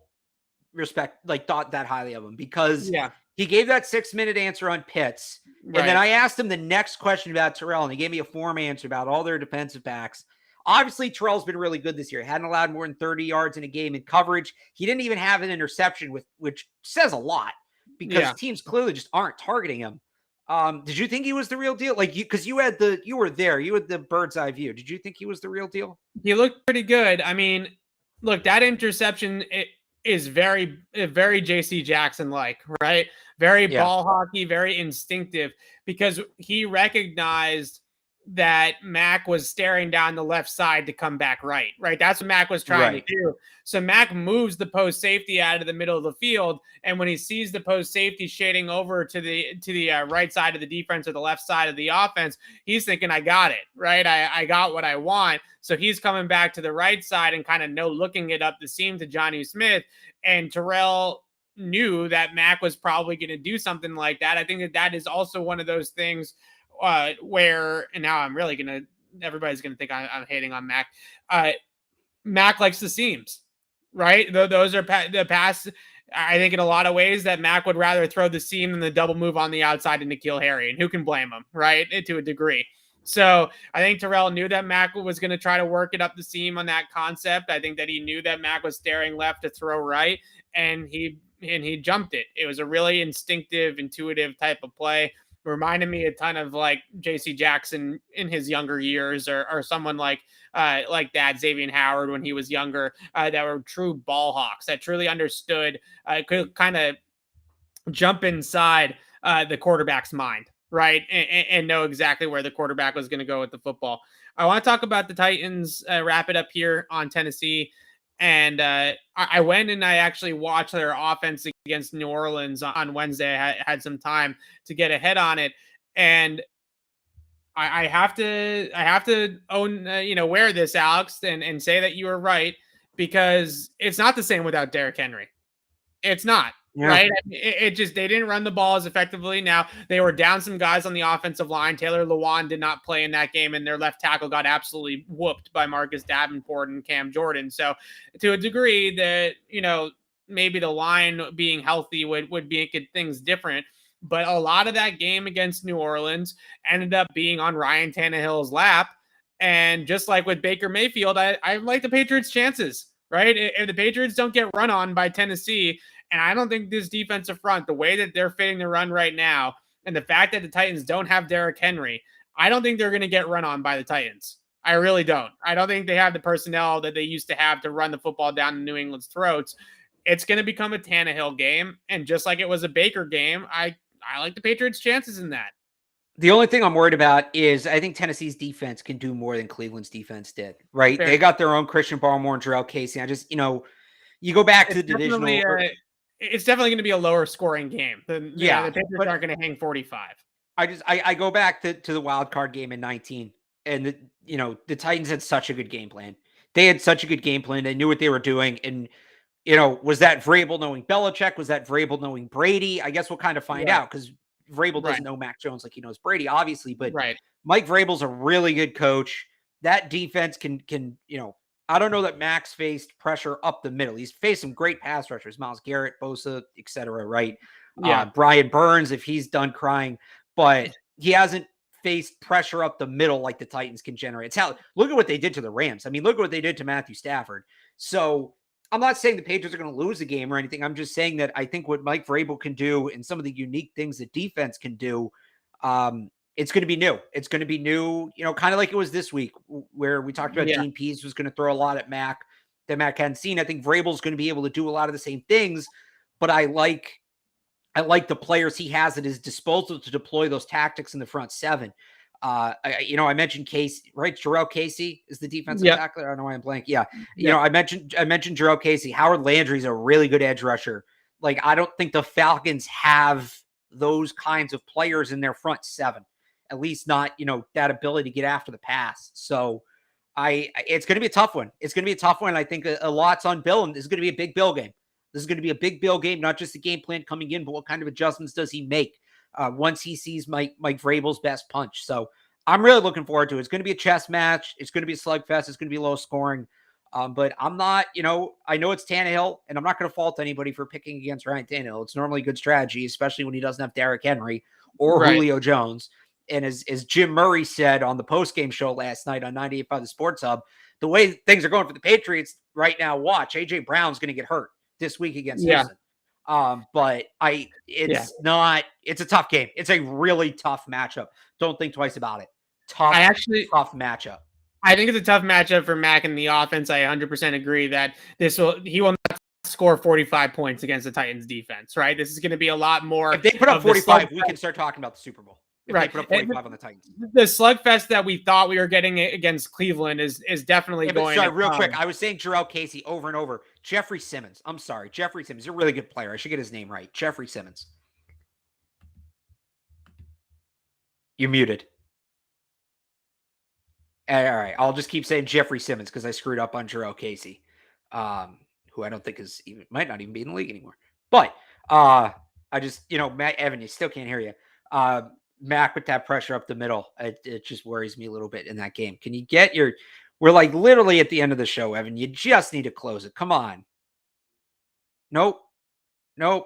thought that highly of him because He gave that 6-minute answer on Pitts. Right. And then I asked him the next question about Terrell, and he gave me a form answer about all their defensive backs. Obviously, Terrell's been really good this year. He hadn't allowed more than 30 yards in a game in coverage. He didn't even have an interception, which says a lot because teams clearly just aren't targeting him. Did you think he was the real deal? Like because you had the bird's eye view. Did you think he was the real deal? He looked pretty good. I mean, look, that interception is very JC Jackson like, right? Very ball hockey, very instinctive, because he recognized that Mac was staring down the left side to come back right. That's what Mac was trying to do. So Mac moves the post safety out of the middle of the field, and when he sees the post safety shading over to the right side of the defense or the left side of the offense, he's thinking, I got it, right? I got what I want. So he's coming back to the right side and kind of looking it up the seam to Jonnu Smith, and Terrell knew that Mac was probably going to do something like that. I think that is also one of those things where, and now I'm really everybody's going to think I'm hating on Mac. Mac likes the seams, right? Those are the pass. I think in a lot of ways that Mac would rather throw the seam than the double move on the outside to N'Keal Harry, and who can blame him, right? To a degree. So I think Terrell knew that Mac was going to try to work it up the seam on that concept. I think that he knew that Mac was staring left to throw right, and he jumped it. It was a really instinctive, intuitive type of play. Reminded me a ton of like JC Jackson in his younger years, or someone like that, Xavier Howard when he was younger, that were true ball hawks that truly understood, could kind of jump inside the quarterback's mind, right? And know exactly where the quarterback was going to go with the football. I want to talk about the Titans, wrap it up here on Tennessee. And I went and I actually watched their offense against New Orleans on Wednesday. I had some time to get ahead on it, and I have to own wear this, Alex, and say that you were right, because it's not the same without Derrick Henry. It's not. Yeah. Right. It just, they didn't run the ball as effectively. Now they were down some guys on the offensive line. Taylor Lewan did not play in that game, and their left tackle got absolutely whooped by Marcus Davenport and Cam Jordan. So to a degree that, maybe the line being healthy would make things different. But a lot of that game against New Orleans ended up being on Ryan Tannehill's lap. And just like with Baker Mayfield, I like the Patriots' chances, right? If the Patriots don't get run on by Tennessee, and I don't think this defensive front, the way that they're fitting the run right now, and the fact that the Titans don't have Derrick Henry, I don't think they're going to get run on by the Titans. I really don't. I don't think they have the personnel that they used to have to run the football down in New England's throats. It's going to become a Tannehill game. And just like it was a Baker game, I like the Patriots' chances in that. The only thing I'm worried about is I think Tennessee's defense can do more than Cleveland's defense did, right? Fair. They got their own Christian Barmore and Jarrell Casey. I just, you go back to the divisional. It's definitely going to be a lower scoring game. The Patriots aren't going to hang 45. I go back to the wild card game in 19, and the Titans had such a good game plan. They had such a good game plan. They knew what they were doing. And, was that Vrabel knowing Belichick? Was that Vrabel knowing Brady? I guess we'll kind of find out, because Vrabel doesn't know Mac Jones like he knows Brady, obviously. But Mike Vrabel's a really good coach. That defense can I don't know that Max faced pressure up the middle. He's faced some great pass rushers, Myles Garrett, Bosa, etc. Right? Yeah. Brian Burns, if he's done crying, but he hasn't faced pressure up the middle like the Titans can generate. Look at what they did to the Rams. I mean, look at what they did to Matthew Stafford. So I'm not saying the Patriots are going to lose the game or anything. I'm just saying that I think what Mike Vrabel can do and some of the unique things that defense can do, it's going to be new. It's going to be new, kind of like it was this week where we talked about Dean Pease was going to throw a lot at Mac that Mac hadn't seen. I think Vrabel's going to be able to do a lot of the same things, but I like the players he has at his disposal to deploy those tactics in the front seven. I mentioned Casey, right? Jarrell Casey is the defensive tackler. I don't know why I'm blank. Yeah. I mentioned Jarrell Casey. Howard Landry's a really good edge rusher. Like, I don't think the Falcons have those kinds of players in their front seven. At least not, that ability to get after the pass. So it's going to be a tough one. It's going to be a tough one. I think a lot's on Bill, and this is going to be a big Bill game. This is going to be a big Bill game, not just the game plan coming in, but what kind of adjustments does he make once he sees Mike Vrabel's best punch. So I'm really looking forward to it. It's going to be a chess match. It's going to be a slugfest. It's going to be low scoring. But I'm not, I know it's Tannehill, and I'm not going to fault anybody for picking against Ryan Tannehill. It's normally good strategy, especially when he doesn't have Derrick Henry or Julio Jones. And as Jim Murray said on the postgame show last night on 98.5 The Sports Hub, the way things are going for the Patriots right now, watch, A.J. Brown's going to get hurt this week against Houston. But it's a tough game. It's a really tough matchup. Don't think twice about it. Tough matchup. I think it's a tough matchup for Mac in the offense. I 100% agree that he will not score 45 points against the Titans defense, right? This is going to be a lot more. If they put up 45, we can start talking about the Super Bowl. If they put up 45 on the Titans. The slugfest that we thought we were getting against Cleveland is definitely going. Sorry, real quick. I was saying Jarrell Casey over and over. Jeffrey Simmons. I'm sorry. Jeffrey Simmons. He's a really good player. I should get his name right. Jeffrey Simmons. You're muted. All right. I'll just keep saying Jeffrey Simmons because I screwed up on Jarrell Casey, who I don't think might not even be in the league anymore. But I just, Matt Evan, you still can't hear you. Mac with that pressure up the middle, it just worries me a little bit in that game. Can you get we're like literally at the end of the show, Evan. You just need to close it. Come on. Nope. Are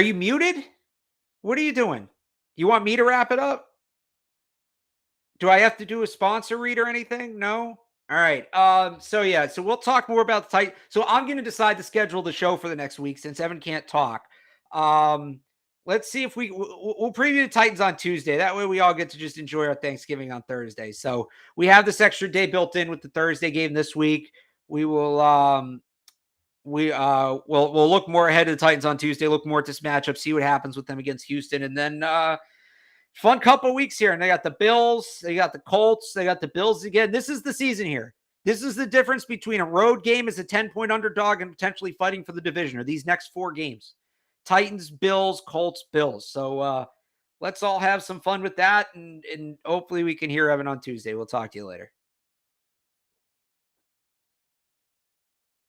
you muted? What are you doing? You want me to wrap it up? Do I have to do a sponsor read or anything? No? All right. So we'll talk more about the Titans. So I'm going to decide to schedule the show for the next week since Evan can't talk. Let's see if we'll preview the Titans on Tuesday. That way we all get to just enjoy our Thanksgiving on Thursday. So we have this extra day built in with the Thursday game this week. We will, we'll look more ahead of the Titans on Tuesday, look more at this matchup, see what happens with them against Houston. And then, fun couple of weeks here. And they got the Bills, they got the Colts, they got the Bills again. This is the season here. This is the difference between a road game as a 10-point underdog and potentially fighting for the division, or these next 4 games. Titans, Bills, Colts, Bills. So let's all have some fun with that. And hopefully we can hear Evan on Tuesday. We'll talk to you later.